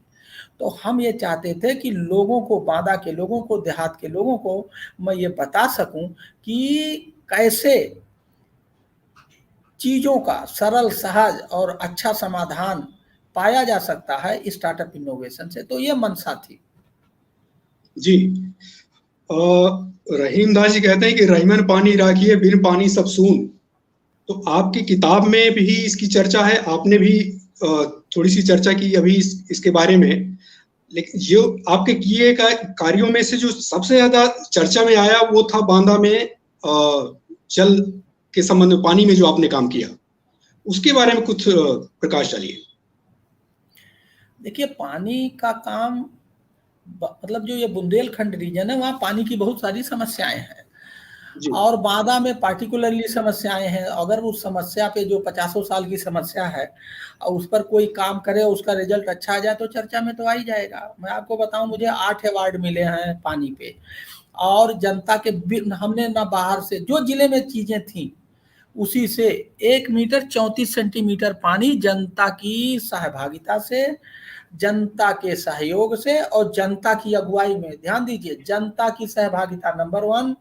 तो हम ये चाहते थे कि लोगों को, बांदा के लोगों को, देहात के लोगों को मैं ये बता सकूं कि कैसे चीज़ों का सरल, सहज और अच्छा समाधान पाया जा सकता है स्टार्टअप इनोवेशन से। तो ये मंशा थी। जी, रहीम दास जी कहते हैं कि रहीमन पानी राखिए, बिन पानी सब सून। तो आपकी किताब में भी इसकी चर्चा है, आपने भी थोड़ी सी चर्चा की अभी इसके बारे में। लेकिन जो आपके किए कार्यों में से जो सबसे ज्यादा चर्चा में आया वो था बांदा में जल के संबंध में, पानी में जो आपने काम किया, उसके बारे में कुछ प्रकाश डालिए। देखिए पानी का काम, मतलब जो ये बुंदेलखंड रीजन है वहाँ पानी की बहुत सारी समस्याएं हैं और बांदा में पार्टिकुलरली समस्याएं हैं। अगर उस समस्या पे जो 50 साल की समस्या है और उस पर कोई काम करे, उसका रिजल्ट अच्छा आ जाए तो चर्चा में तो आ ही जाएगा। मैं आपको बताऊं, मुझे 8 अवार्ड मिले हैं पानी पे, और जनता के हमने ना बाहर से, जो जिले में चीजें थी उसी से 1 मीटर 34 सेंटीमीटर पानी जनता की सहभागिता से, जनता के सहयोग से और जनता की अगुवाई में, ध्यान दीजिए, जनता की सहभागिता नंबर 1,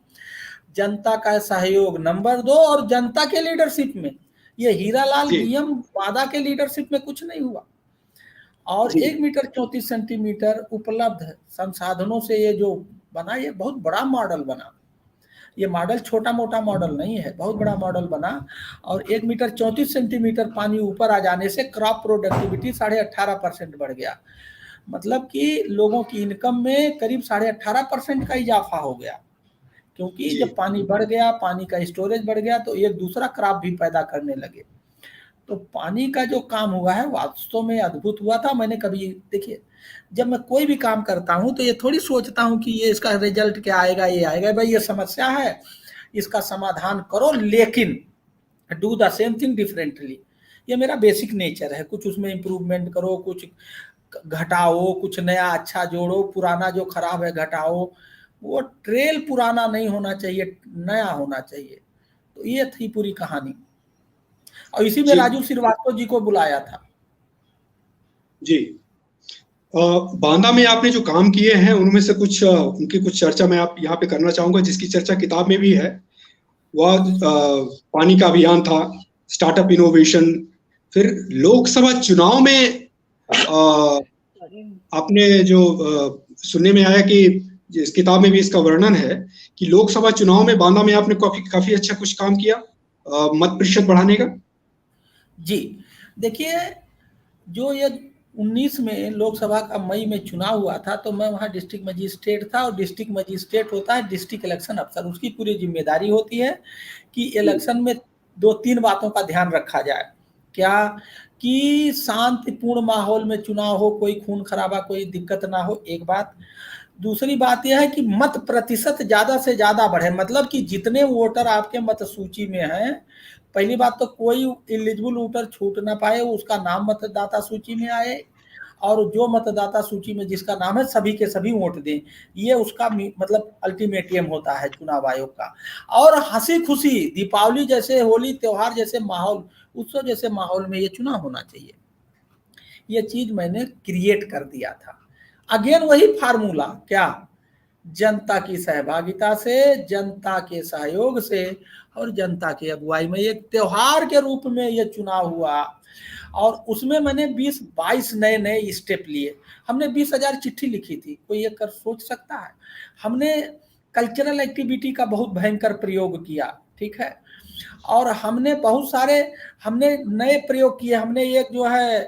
जनता का सहयोग नंबर 2 और जनता के लीडरशिप में। ये हीरालाल डीएम बांदा के लीडरशिप में कुछ नहीं हुआ। और 1 मीटर 34 सेंटीमीटर उपलब्ध संसाधनों से ये जो बना, ये बहुत बड़ा मॉडल बना। ये मॉडल छोटा मोटा मॉडल नहीं है, बहुत बड़ा मॉडल बना। और 1 मीटर 34 सेंटीमीटर पानी ऊपर आ जाने से क्रॉप प्रोडक्टिविटी 18.5% बढ़ गया। मतलब कि लोगों की इनकम में करीब 18.5% का इजाफा हो गया, क्योंकि जब पानी बढ़ गया, पानी का स्टोरेज बढ़ गया, तो एक दूसरा क्रॉप भी पैदा करने लगे। तो पानी का जो काम हुआ है वास्तव में अद्भुत हुआ था। मैंने कभी, देखिए, जब मैं कोई भी काम करता हूं तो ये थोड़ी सोचता हूं कि ये इसका रिजल्ट क्या आएगा, ये आएगा। भाई ये समस्या है, इसका समाधान करो, लेकिन do the same thing differently. ये मेरा बेसिक नेचर है। कुछ उसमें इम्प्रूवमेंट करो, कुछ घटाओ, कुछ नया अच्छा जोड़ो, पुराना जो खराब है घटाओ। वो ट्रेल पुराना नहीं होना चाहिए, नया होना चाहिए। तो ये थी पूरी कहानी, और इसी में राजू श्रीवास्तव जी को बुलाया था। जी, बांदा में आपने जो काम किए हैं उनमें से कुछ उनकी कुछ चर्चा मैं आप यहाँ पे करना चाहूंगा, जिसकी चर्चा किताब में भी है। वह पानी का अभियान था, स्टार्टअप इनोवेशन, फिर लोकसभा चुनाव में आपने जो सुनने में आया कि इस किताब में भी इसका वर्णन है कि लोकसभा चुनाव में बांदा में आपने काफी अच्छा कुछ काम किया मत प्रतिशत बढ़ाने का। जी, देखिए, जो ये 19 में लोकसभा का मई में चुनाव हुआ था, तो मैं वहाँ डिस्ट्रिक्ट मजिस्ट्रेट था। और डिस्ट्रिक्ट मजिस्ट्रेट होता है डिस्ट्रिक्ट इलेक्शन अफसर। उसकी पूरी जिम्मेदारी होती है कि इलेक्शन में 2-3 बातों का ध्यान रखा जाए। क्या कि शांतिपूर्ण माहौल में चुनाव हो, कोई खून खराबा, कोई दिक्कत ना हो, एक बात। दूसरी बात यह है कि मत प्रतिशत ज़्यादा से ज़्यादा बढ़े, मतलब कि जितने वोटर आपके मत सूची में हैं, पहली बात तो कोई एलिजिबल वोटर छूट ना पाए, उसका नाम मतदाता सूची में आए, और जो मतदाता सूची में जिसका नाम है सभी के सभी वोट दें। ये उसका मतलब अल्टीमेटम होता है चुनाव आयोग का। और हंसी खुशी, दीपावली जैसे, होली त्योहार जैसे माहौल, उत्सव जैसे माहौल में ये चुनाव होना चाहिए। ये चीज मैंने क्रिएट कर दिया था। अगेन वही फार्मूला, क्या? जनता की सहभागिता से, जनता के सहयोग से और जनता की अगुवाई में एक त्योहार के रूप में ये चुनाव हुआ। और उसमें मैंने 20-22 नए स्टेप लिए। हमने 20,000 चिट्ठी लिखी थी, कोई ये कर सोच सकता है? हमने कल्चरल एक्टिविटी का बहुत भयंकर प्रयोग किया, ठीक है। और हमने बहुत सारे नए प्रयोग किए। हमने एक जो है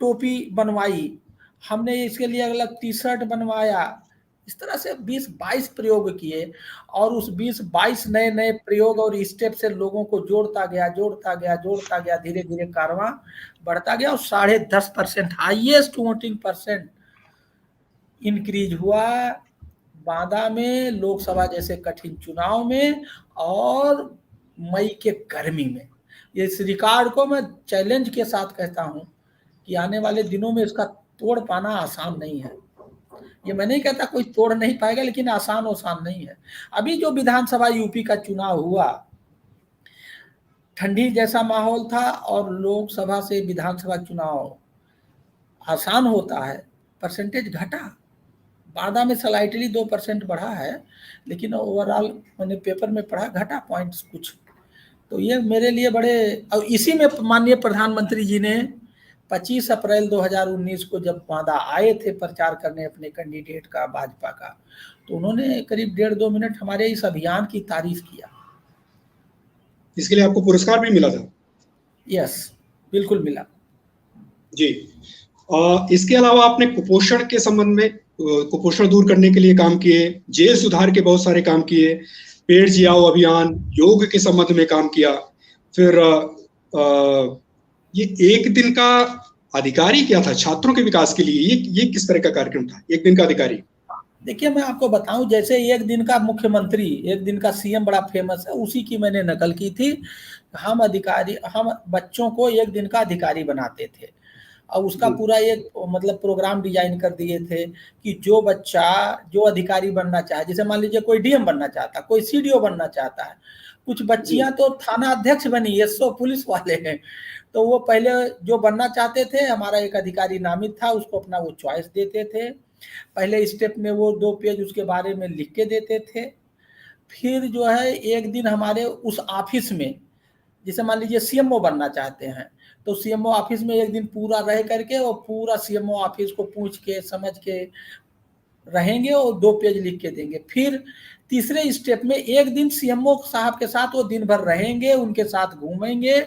टोपी बनवाई, हमने इसके लिए अलग टी शर्ट बनवाया। इस तरह से 20-22 प्रयोग किए, और उस 20-22 नए प्रयोग और स्टेप से लोगों को जोड़ता गया, धीरे धीरे कारवां बढ़ता गया। और 10.5% हाईएस्ट वोटिंग परसेंट इंक्रीज हुआ बांदा में लोकसभा जैसे कठिन चुनाव में और मई के गर्मी में। इस रिकॉर्ड को मैं चैलेंज के साथ कहता हूं कि आने वाले दिनों में इसका तोड़ पाना आसान नहीं है। ये मैं नहीं कहता कोई तोड़ नहीं पाएगा, लेकिन आसान नहीं है। अभी जो विधानसभा यूपी का चुनाव हुआ, ठंडी जैसा माहौल था, और लोकसभा से विधानसभा चुनाव आसान होता है, परसेंटेज घटा। बांदा में स्लाइटली 2% बढ़ा है, लेकिन ओवरऑल मैंने पेपर में पढ़ा घटा पॉइंट्स कुछ। तो ये मेरे लिए बड़े, और इसी में माननीय प्रधानमंत्री जी ने 25 अप्रैल 2019 को जब बांदा आए थे प्रचार करने अपने कैंडिडेट का, भाजपा का, तो उन्होंने करीब 1.5-2 मिनट हमारे इस अभियान की तारीफ किया। इसके लिए आपको पुरस्कार भी मिला था? यस, बिल्कुल मिला जी। इसके अलावा आपने कुपोषण के संबंध में, कुपोषण दूर करने के लिए काम किए, जेल सुधार के बहुत सारे काम किए, पेड़ जियाओ अभियान, योग के संबंध में काम किया। फिर ये एक दिन का अधिकारी क्या था छात्रों के विकास के लिए, ये किस तरह का कार्यक्रम था, एक दिन का अधिकारी? देखिए, मैं आपको बताऊं, जैसे एक दिन का मुख्यमंत्री, एक दिन का सीएम बड़ा फेमस है, उसी की मैंने नकल की थी। हम बच्चों को एक दिन का अधिकारी बनाते थे, और उसका पूरा एक मतलब प्रोग्राम डिजाइन कर दिए थे कि जो बच्चा जो अधिकारी बनना चाहे, जैसे मान लीजिए कोई डीएम बनना चाहता, कोई सीडीओ बनना चाहता है, कुछ बच्चियां तो थाना अध्यक्ष बनी, एसओ पुलिस वाले हैं। तो वो पहले जो बनना चाहते थे, हमारा एक अधिकारी नामित था, उसको अपना वो चॉइस देते थे। पहले स्टेप में वो 2 पेज उसके बारे में लिख के देते थे। फिर जो है एक दिन हमारे उस ऑफिस में, जैसे मान लीजिए सीएमओ बनना चाहते हैं, तो सीएमओ ऑफिस में एक दिन पूरा रह करके और पूरा सीएमओ ऑफिस को पूछ के समझ के रहेंगे और 2 पेज लिख के देंगे। फिर तीसरे स्टेप में एक दिन सीएमओ साहब के साथ वो दिन भर रहेंगे, उनके साथ घूमेंगे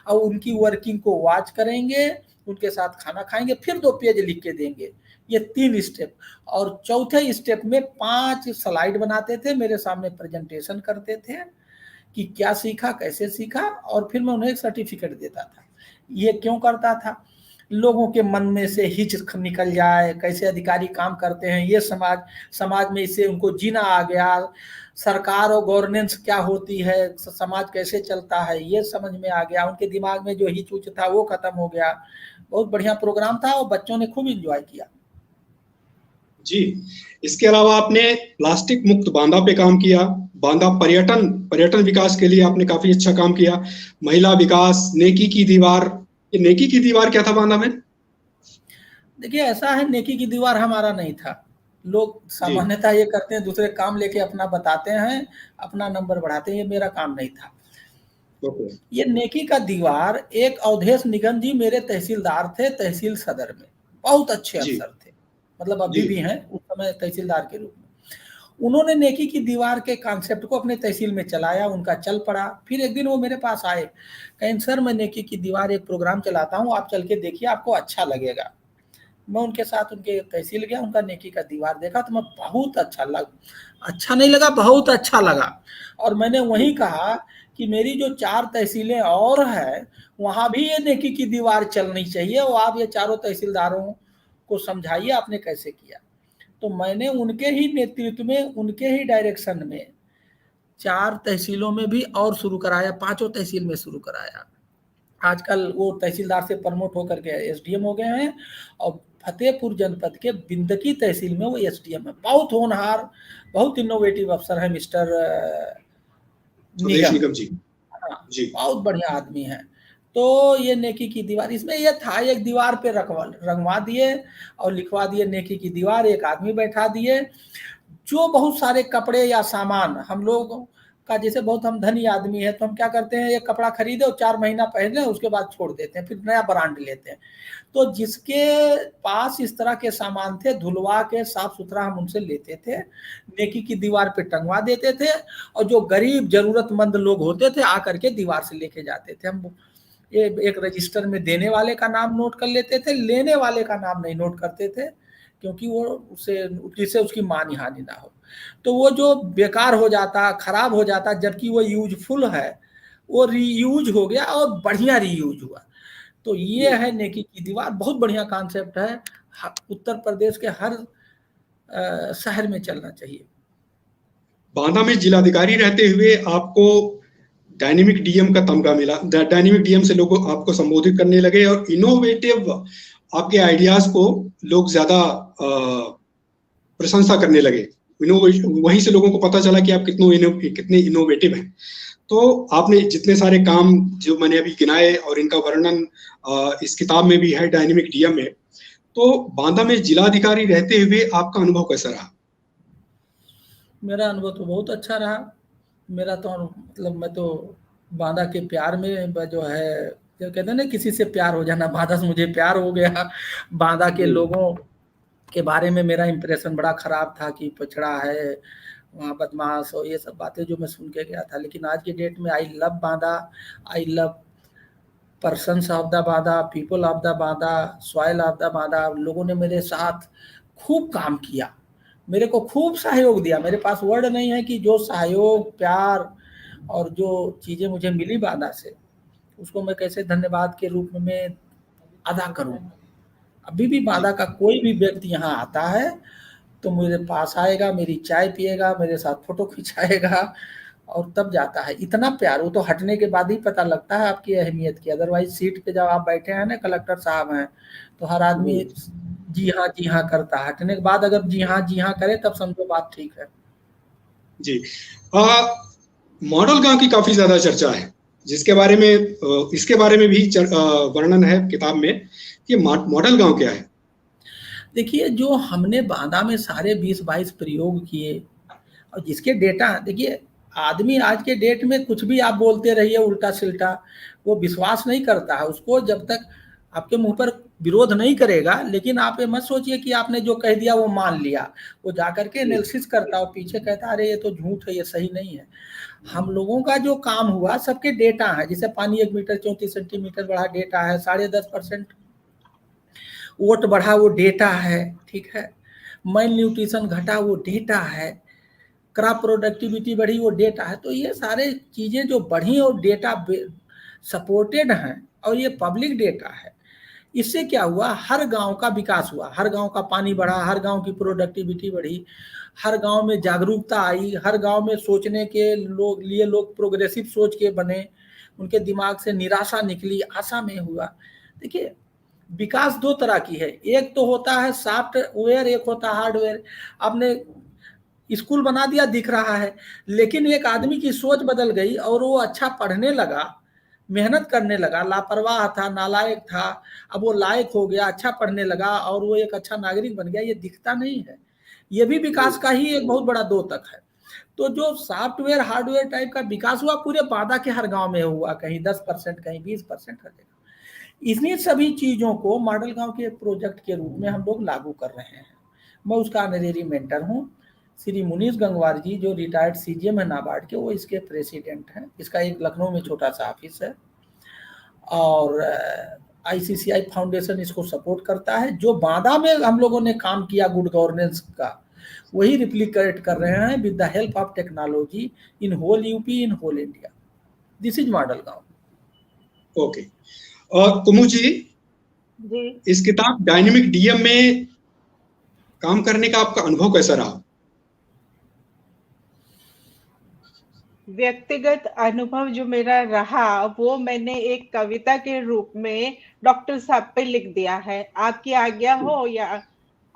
और उनकी वर्किंग को वॉच करेंगे, उनके साथ खाना खाएंगे, फिर 2 पेज लिख के देंगे। ये 3 स्टेप। और चौथे स्टेप में 5 स्लाइड बनाते थे, मेरे सामने प्रेजेंटेशन करते थे कि क्या सीखा, कैसे सीखा, और फिर मैं उन्हें एक सर्टिफिकेट देता था। ये क्यों करता था? लोगों के मन में से हिच निकल जाए, कैसे अधिकारी काम करते हैं, ये समाज में इससे उनको जीना आ गया, सरकार और गवर्नेंस क्या होती है, समाज कैसे चलता है, ये समझ में आ गया। उनके दिमाग में जो हिच उच था वो खत्म हो गया। बहुत बढ़िया प्रोग्राम था और बच्चों ने खूब एंजॉय किया। जी, इसके अलावा आपने प्लास्टिक मुक्त बांदा पे काम किया, बांदा पर्यटन विकास के लिए आपने काफी अच्छा काम किया, महिला विकास, नेकी की दीवार। ये नेकी की दीवार क्या था बांदा में? देखिए, ऐसा है, नेकी की दीवार हमारा नहीं था। लोग सामान्यतः ये करते हैं, दूसरे काम लेके अपना बताते हैं, अपना नंबर बढ़ाते हैं, ये मेरा काम नहीं था। ये नेकी का दीवार एक अवधेश निगम जी मेरे तहसीलदार थे, तहसील सदर में, बहुत अच्छे अफसर थे, मतलब अभी भी हैं, उस समय तहसीलदार के रूप में। उन्होंने नेकी की दीवार के कॉन्सेप्ट को अपने तहसील में चलाया, उनका चल पड़ा। फिर एक दिन वो मेरे पास आए, कहें सर मैं नेकी की दीवार एक प्रोग्राम चलाता हूँ, आप चल के देखिए, आपको अच्छा लगेगा। मैं उनके साथ उनके तहसील गया, उनका नेकी का दीवार देखा तो मैं बहुत अच्छा नहीं लगा, बहुत अच्छा लगा। और मैंने वहीं कहा कि मेरी जो 4 तहसीलें और है वहां भी ये नेकी की दीवार चलनी चाहिए, और आप ये चारों तहसीलदारों को समझाइए आपने कैसे किया। तो मैंने उनके ही नेतृत्व में, उनके ही डायरेक्शन में 4 तहसीलों में भी और शुरू कराया, 5 तहसील में शुरू कराया। आजकल वो तहसीलदार से प्रमोट होकर के एसडीएम हो गए हैं, और फतेहपुर जनपद के बिंदकी तहसील में वो एसडीएम है। बहुत होनहार, बहुत इनोवेटिव अफसर है मिस्टर निगम जी। हाँ जी, बहुत बढ़िया आदमी है। तो ये नेकी की दीवार, इसमें ये था, एक दीवार पे रंगवा दिए और लिखवा दिए नेकी की दीवार, एक आदमी बैठा दिए। जो बहुत सारे कपड़े या सामान हम लोग का, जैसे बहुत हम धनी आदमी है तो हम क्या करते हैं, एक कपड़ा खरीदे और 4 महीना पहने, उसके बाद छोड़ देते हैं, फिर नया ब्रांड लेते हैं। तो जिसके पास इस तरह के सामान थे, धुलवा के साफ सुथरा हम उनसे लेते थे, नेकी की दीवार पे टंगवा देते थे, और जो गरीब जरूरतमंद लोग होते थे आकर के दीवार से लेके जाते थे। हम ये एक रजिस्टर में देने वाले का नाम नोट कर लेते थे, लेने वाले का नाम नहीं नोट करते थे, क्योंकि वो जिससे उसकी मानी हानि ना हो। तो वो जो बेकार हो जाता, खराब हो जाता, जबकि वो यूजफुल है, वो रीयूज हो गया और बढ़िया रीयूज हुआ। तो ये है नेकी की दीवार, बहुत बढ़िया कॉन्सेप्ट है, उत्तर प्रदेश के हर शहर में चलना चाहिए। बांदा में जिलाधिकारी रहते हुए आपको डायनेमिक डीएम का तमगा मिला, डायनेमिक डीएम से लोग आपको संबोधित करने लगे, और इनोवेटिव आपके आइडियाज को लोग ज्यादा प्रशंसा करने लगे। वहीं से लोगों को पता चला कि आप कितने इनोवेटिव हैं। तो आपने जितने सारे काम जो मैंने अभी गिनाए और इनका वर्णन इस किताब में भी है, डायनेमिक डीएम में। तो बांदा में जिलाधिकारी रहते हुए आपका अनुभव कैसा रहा? मेरा अनुभव तो बहुत अच्छा रहा। मेरा तो मतलब, मैं तो बांदा के प्यार में जो है, जो कहते हैं ना, किसी से प्यार हो जाना, बांदा से मुझे प्यार हो गया। बांदा के लोगों के बारे में मेरा इंप्रेशन बड़ा खराब था कि पिछड़ा है, वहाँ बदमाश और ये सब बातें जो मैं सुन के गया था। लेकिन आज के डेट में I love Banda, I love persons of the Banda, people of the Banda, soil of the Banda. लोगों ने मेरे साथ खूब काम किया, मेरे को खूब सहयोग दिया। मेरे पास वर्ड नहीं है कि जो सहयोग, प्यार और जो चीज़ें मुझे मिली बांदा से, उसको मैं कैसे धन्यवाद के रूप में अदा करूं। अभी भी बांदा का कोई भी व्यक्ति यहाँ आता है तो मेरे पास आएगा, मेरी चाय पिएगा, मेरे साथ फोटो खिंचाएगा और तब जाता है। इतना प्यार, वो तो हटने के बाद ही पता लगता है आपकी अहमियत की। अदरवाइज सीट पे जब आप बैठे हैं ना, कलेक्टर साहब हैं, तो हर आदमी जी हाँ करता है। हटने के बाद अगर जी हाँ करे तब समझो बात ठीक है। जी, मॉडल गांव की काफी ज्यादा चर्चा है, जिसके बारे में इसके बारे में भी वर्णन है किताब में कि मॉडल गांव क्या है। देखिए, जो हमने बांदा में सारे 20-22 प्रयोग किए और जिसके डेटा, देखिए आदमी आज के डेट में कुछ भी आप बोलते रहिए उल्टा सिल्टा, वो विश्वास नहीं करता है उसको, जब तक आपके मुंह पर विरोध नहीं करेगा। लेकिन आप ये मत सोचिए कि आपने जो कह दिया वो मान लिया, वो जाकर के एनालिसिस करता और पीछे कहता अरे ये तो झूठ है, ये सही नहीं है। हम लोगों का जो काम हुआ सबके डेटा है, जैसे पानी 1 मीटर 34 सेंटीमीटर बढ़ा, डेटा है। 10.5% वोट बढ़ा, वो डेटा है, ठीक है। माइल न्यूट्रिशन घटा, वो डेटा है। क्रॉप प्रोडक्टिविटी बढ़ी, वो डेटा है। तो ये सारे चीजें जो बढ़ी और डेटा सपोर्टेड हैं और ये पब्लिक डेटा है, इससे क्या हुआ, हर गांव का विकास हुआ, हर गांव का पानी बढ़ा, हर गांव की प्रोडक्टिविटी बढ़ी, हर गांव में जागरूकता आई, हर गांव में सोचने के लिए लोग प्रोग्रेसिव सोच के बने, उनके दिमाग से निराशा निकली, आशा में हुआ। देखिए, विकास दो तरह की है, एक तो होता है सॉफ्टवेयर, एक होता है हार्डवेयर। आपने स्कूल बना दिया, दिख रहा है, लेकिन एक आदमी की सोच बदल गई और वो अच्छा पढ़ने लगा, मेहनत करने लगा, लापरवाह था, नालायक था, अब वो लायक हो गया, अच्छा पढ़ने लगा और वो एक अच्छा नागरिक बन गया, ये दिखता नहीं है। ये भी विकास का ही एक बहुत बड़ा द्योतक है। तो जो सॉफ्टवेयर हार्डवेयर टाइप का विकास हुआ पूरे बांदा के हर गांव में हुआ, कहीं 10%, कहीं 20% हर जगह। इन्हीं सभी चीजों को मॉडल गांव के प्रोजेक्ट के रूप में हम लोग लागू कर रहे हैं। मैं उसका ऑनरेरी मेंटर हूँ। श्री मुनीश गंगवार जी, जो रिटायर्ड सीजीएम है नाबार्ड के, वो इसके प्रेसिडेंट हैं। इसका एक लखनऊ में छोटा सा ऑफिस है और आईसीसीआई फाउंडेशन इसको सपोर्ट करता है। जो बांदा में हम लोगों ने काम किया गुड गवर्नेंस का, वही रिप्लिकेट कर रहे हैं with the help of technology in whole UP, in whole India. This is model गांव। ओके, और कुमू जी, इस किताब डायनेमिक डीएम में काम करने का आपका अनुभव कैसा रहा? व्यक्तिगत अनुभव जो मेरा रहा वो मैंने एक कविता के रूप में डॉक्टर साहब पे लिख दिया है। आपकी आज्ञा हो या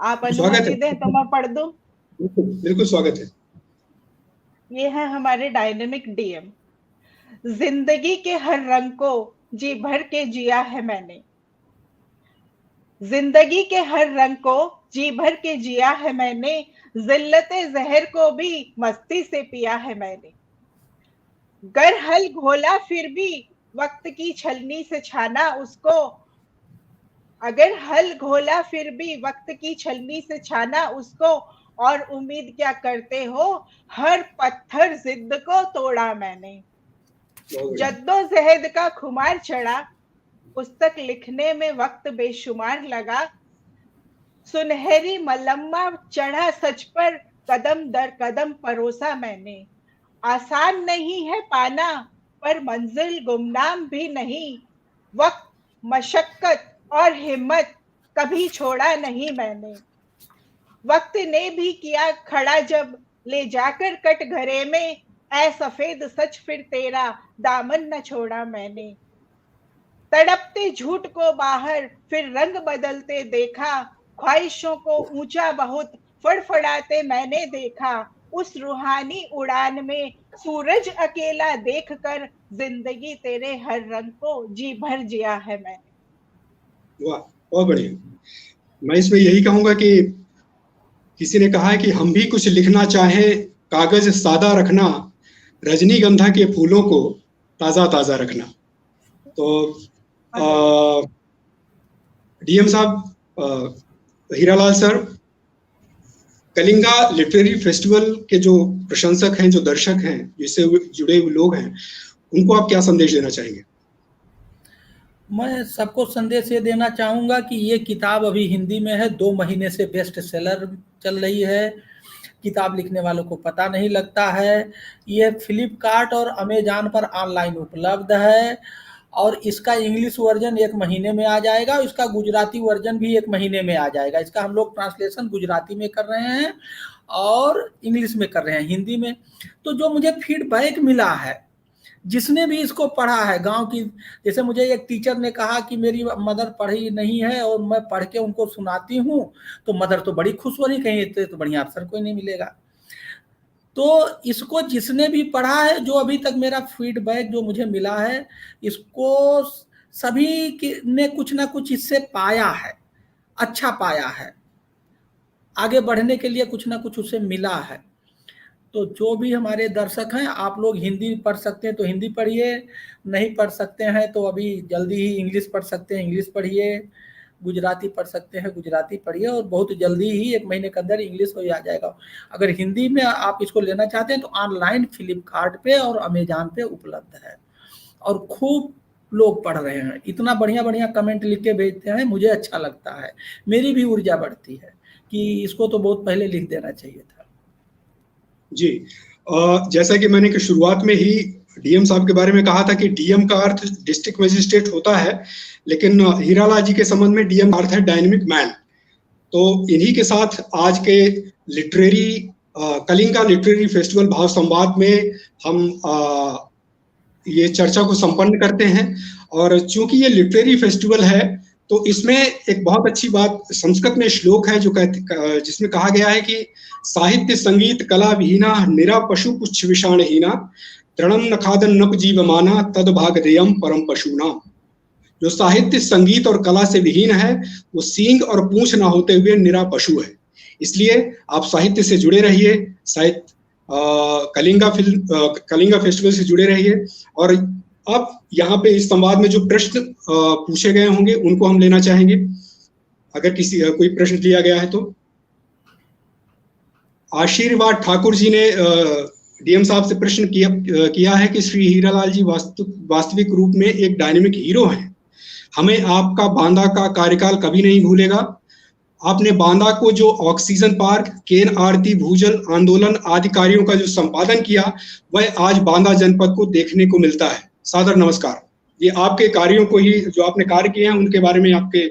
आप अनुमति दें तो मैं पढ़ दूं? बिल्कुल स्वागत है। ये है हमारे डायनेमिक डीएम। जिंदगी के हर रंग को जी भर के जिया है मैंने, जिंदगी के हर रंग को जी भर के जिया है मैंने, जिल्लते जहर को भी मस्ती से पिया है मैंने। गर हल घोला फिर भी वक्त की छलनी से छाना उसको, अगर हल घोला फिर भी वक्त की छलनी से छाना उसको, और उम्मीद क्या करते हो, हर पत्थर जिद को तोड़ा मैंने। जद्दोजहद का खुमार चढ़ा, पुस्तक लिखने में वक्त बेशुमार लगा, सुनहरी मलम्मा चढ़ा सच पर कदम दर कदम परोसा मैंने। आसान नहीं है पाना पर मंजिल गुमनाम भी नहीं, वक्त मशक्कत और हिम्मत कभी छोड़ा नहीं मैंने। वक्त ने भी किया खड़ा जब ले जाकर कट घरे में, ऐ सफेद सच फिर तेरा दामन न छोड़ा मैंने। तड़पते झूठ को बाहर फिर रंग बदलते देखा, ख्वाहिशों को ऊंचा बहुत फड़फड़ाते मैंने देखा। उस रूहानी उड़ान में सूरज अकेला देखकर, जिंदगी तेरे हर रंग को जी भर जिया है मैंने। वाह, बहुत बढ़िया। मैं इसमें यही कहूंगा कि किसी ने कहा है कि हम भी कुछ लिखना चाहें, कागज सादा रखना, रजनीगंधा के फूलों को ताजा ताजा रखना। तो डीएम साहब, Hiralal sir, Kalinga literary festival के जो प्रशंसक हैं, जो दर्शक हैं, जिससे जुड़े हुए लोग हैं, उनको आप क्या संदेश देना चाहेंगे? मैं सबको संदेश ये देना चाहूँगा कि ये किताब अभी हिंदी में है, 2 महीने से बेस्ट सेलर चल रही है। किताब लिखने वालों को पता नहीं लगता है। ये फ्लिपकार्ट और अमेजॉन पर ऑनलाइन उपलब्ध है और इसका इंग्लिश वर्जन 1 महीने में आ जाएगा, इसका गुजराती वर्जन भी 1 महीने में आ जाएगा। इसका हम लोग ट्रांसलेशन गुजराती में कर रहे हैं और इंग्लिश में कर रहे हैं, हिंदी में। तो जो मुझे फीडबैक मिला है, जिसने भी इसको पढ़ा है गांव की, जैसे मुझे एक टीचर ने कहा कि मेरी मदर पढ़ी नहीं है और मैं पढ़ के उनको सुनाती हूँ, तो मदर तो बड़ी खुश हो रही, कहीं इतने तो बढ़िया अफसर कोई नहीं मिलेगा। तो इसको जिसने भी पढ़ा है, जो अभी तक मेरा फीडबैक जो मुझे मिला है, इसको सभी ने कुछ ना कुछ इससे पाया है, अच्छा पाया है, आगे बढ़ने के लिए कुछ ना कुछ उससे मिला है। तो जो भी हमारे दर्शक हैं, आप लोग हिंदी पढ़ सकते हैं तो हिंदी पढ़िए, नहीं पढ़ सकते हैं तो अभी जल्दी ही इंग्लिश पढ़ सकते हैं, इंग्लिश पढ़िए, गुजराती पढ़ सकते हैं, गुजराती पढ़िए, और बहुत जल्दी ही 1 महीने के अंदर इंग्लिश हो जाएगा। अगर हिंदी में आप इसको लेना चाहते हैं तो ऑनलाइन फ्लिपकार्ट पे और अमेजॉन पे उपलब्ध है, और खूब लोग पढ़ रहे हैं, इतना बढ़िया बढ़िया कमेंट लिख के भेजते हैं, मुझे अच्छा लगता है, मेरी भी ऊर्जा बढ़ती है कि इसको तो बहुत पहले लिख देना चाहिए था। जी, जैसा कि मैंने शुरुआत में ही डीएम साहब के बारे में कहा था कि डीएम का अर्थ डिस्ट्रिक्ट मजिस्ट्रेट होता है, लेकिन हीरालाल जी के संबंध में डीएम का अर्थ है डायनेमिक मैन। तो इन्हीं के साथ आज के लिटरेरी कलिंगा लिटरेरी फेस्टिवल भाव संवाद में हम ये चर्चा को संपन्न करते हैं। और चूंकि ये लिटरेरी फेस्टिवल है तो इसमें एक बहुत अच्छी बात, संस्कृत में श्लोक है जो जिसमें कहा गया है कि साहित्य संगीत कला विहीना निरा पशु पुच्छ विषाणहीना तृणम न खादन नप जीवमाना तद भागधेयम परम पशुना। जो साहित्य संगीत और कला से विहीन है वो सींग और पूंछ ना होते हुए निरा पशु है। इसलिए आप साहित्य से जुड़े रहिए, कलिंगा फेस्टिवल से जुड़े रहिए। और अब यहाँ पे इस संवाद में जो प्रश्न पूछे गए होंगे उनको हम लेना चाहेंगे, अगर कोई प्रश्न लिया गया है तो। आशीर्वाद ठाकुर जी ने डीएम साहब से प्रश्न किया है कि श्री हीरालाल जी वास्तविक रूप में एक डायनेमिक हीरो हैं, हमें आपका बांदा का कार्यकाल कभी नहीं भूलेगा। आपने बांदा को जो ऑक्सीजन पार्क, केन आरती, भूजल आंदोलन आदि कार्यों का जो संपादन किया वह आज बांदा जनपद को देखने को मिलता है। सादर नमस्कार। ये आपके कार्यों को ही, जो आपने कार्य किए हैं उनके बारे में आपके,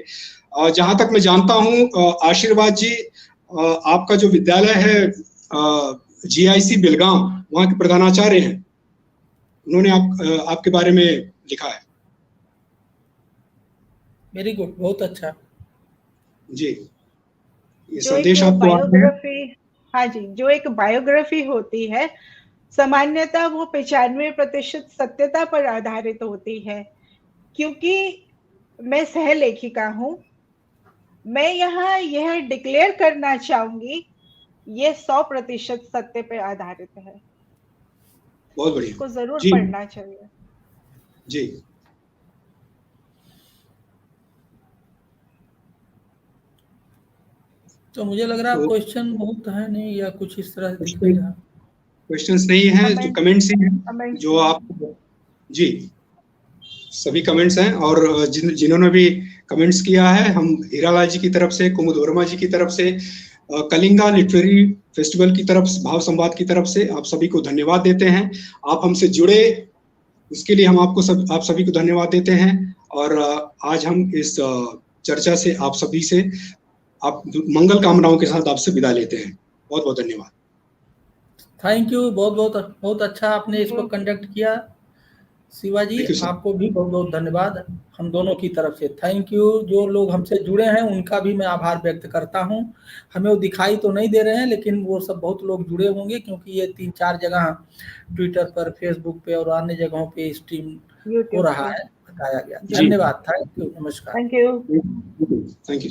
जहां तक मैं जानता हूं आशीर्वाद जी आपका जो विद्यालय है जीआईसी बेलगाम, वहां के प्रधानाचार्य हैं, उन्होंने आपके बारे में लिखा है। वेरी गुड, बहुत अच्छा जी। ये संदेश आपको बायोग्राफी, हाँ जी, जो एक बायोग्राफी होती है सामान्यतः वो 95% सत्यता पर आधारित होती है। क्योंकि मैं सहलेखिका हूं, मैं यहाँ यह डिक्लेयर करना चाहूंगी ये 100% सत्य पे आधारित है। बहुत बढ़िया, इसको जरूर पढ़ना चाहिए। जी। तो मुझे लग रहा है क्वेश्चन बहुत है नहीं, या कुछ इस तरह दिख रहा है। क्वेश्चंस नहीं है, जो कमेंट्स हैं जो आप, जी सभी कमेंट्स हैं। और जिन्होंने भी कमेंट्स किया है, हम हीरालाल जी की तरफ से, कुमुद वर्मा जी की तरफ से, कलिंगा लिटरेरी फेस्टिवल की तरफ, भाव संवाद की तरफ से आप सभी को धन्यवाद देते हैं। आप हमसे जुड़े उसके लिए हम आप सभी को धन्यवाद देते हैं। और आज हम इस चर्चा से आप सभी से आप मंगल कामनाओं के साथ आपसे विदा लेते हैं। बहुत बहुत धन्यवाद। थैंक यू, बहुत अच्छा आपने इसको कंडक्ट किया। शिवाजी आपको भी बहुत बहुत धन्यवाद हम दोनों की तरफ से। Thank you. जो लोग हमसे जुड़े हैं उनका भी मैं आभार व्यक्त करता हूं। हमें वो दिखाई तो नहीं दे रहे हैं, लेकिन वो सब बहुत लोग जुड़े होंगे, क्योंकि ये 3-4 जगह ट्विटर पर, फेसबुक पे और अन्य जगहों पे स्ट्रीम हो रहा है, बताया गया। धन्यवाद, थैंक यू, नमस्कार। Thank you.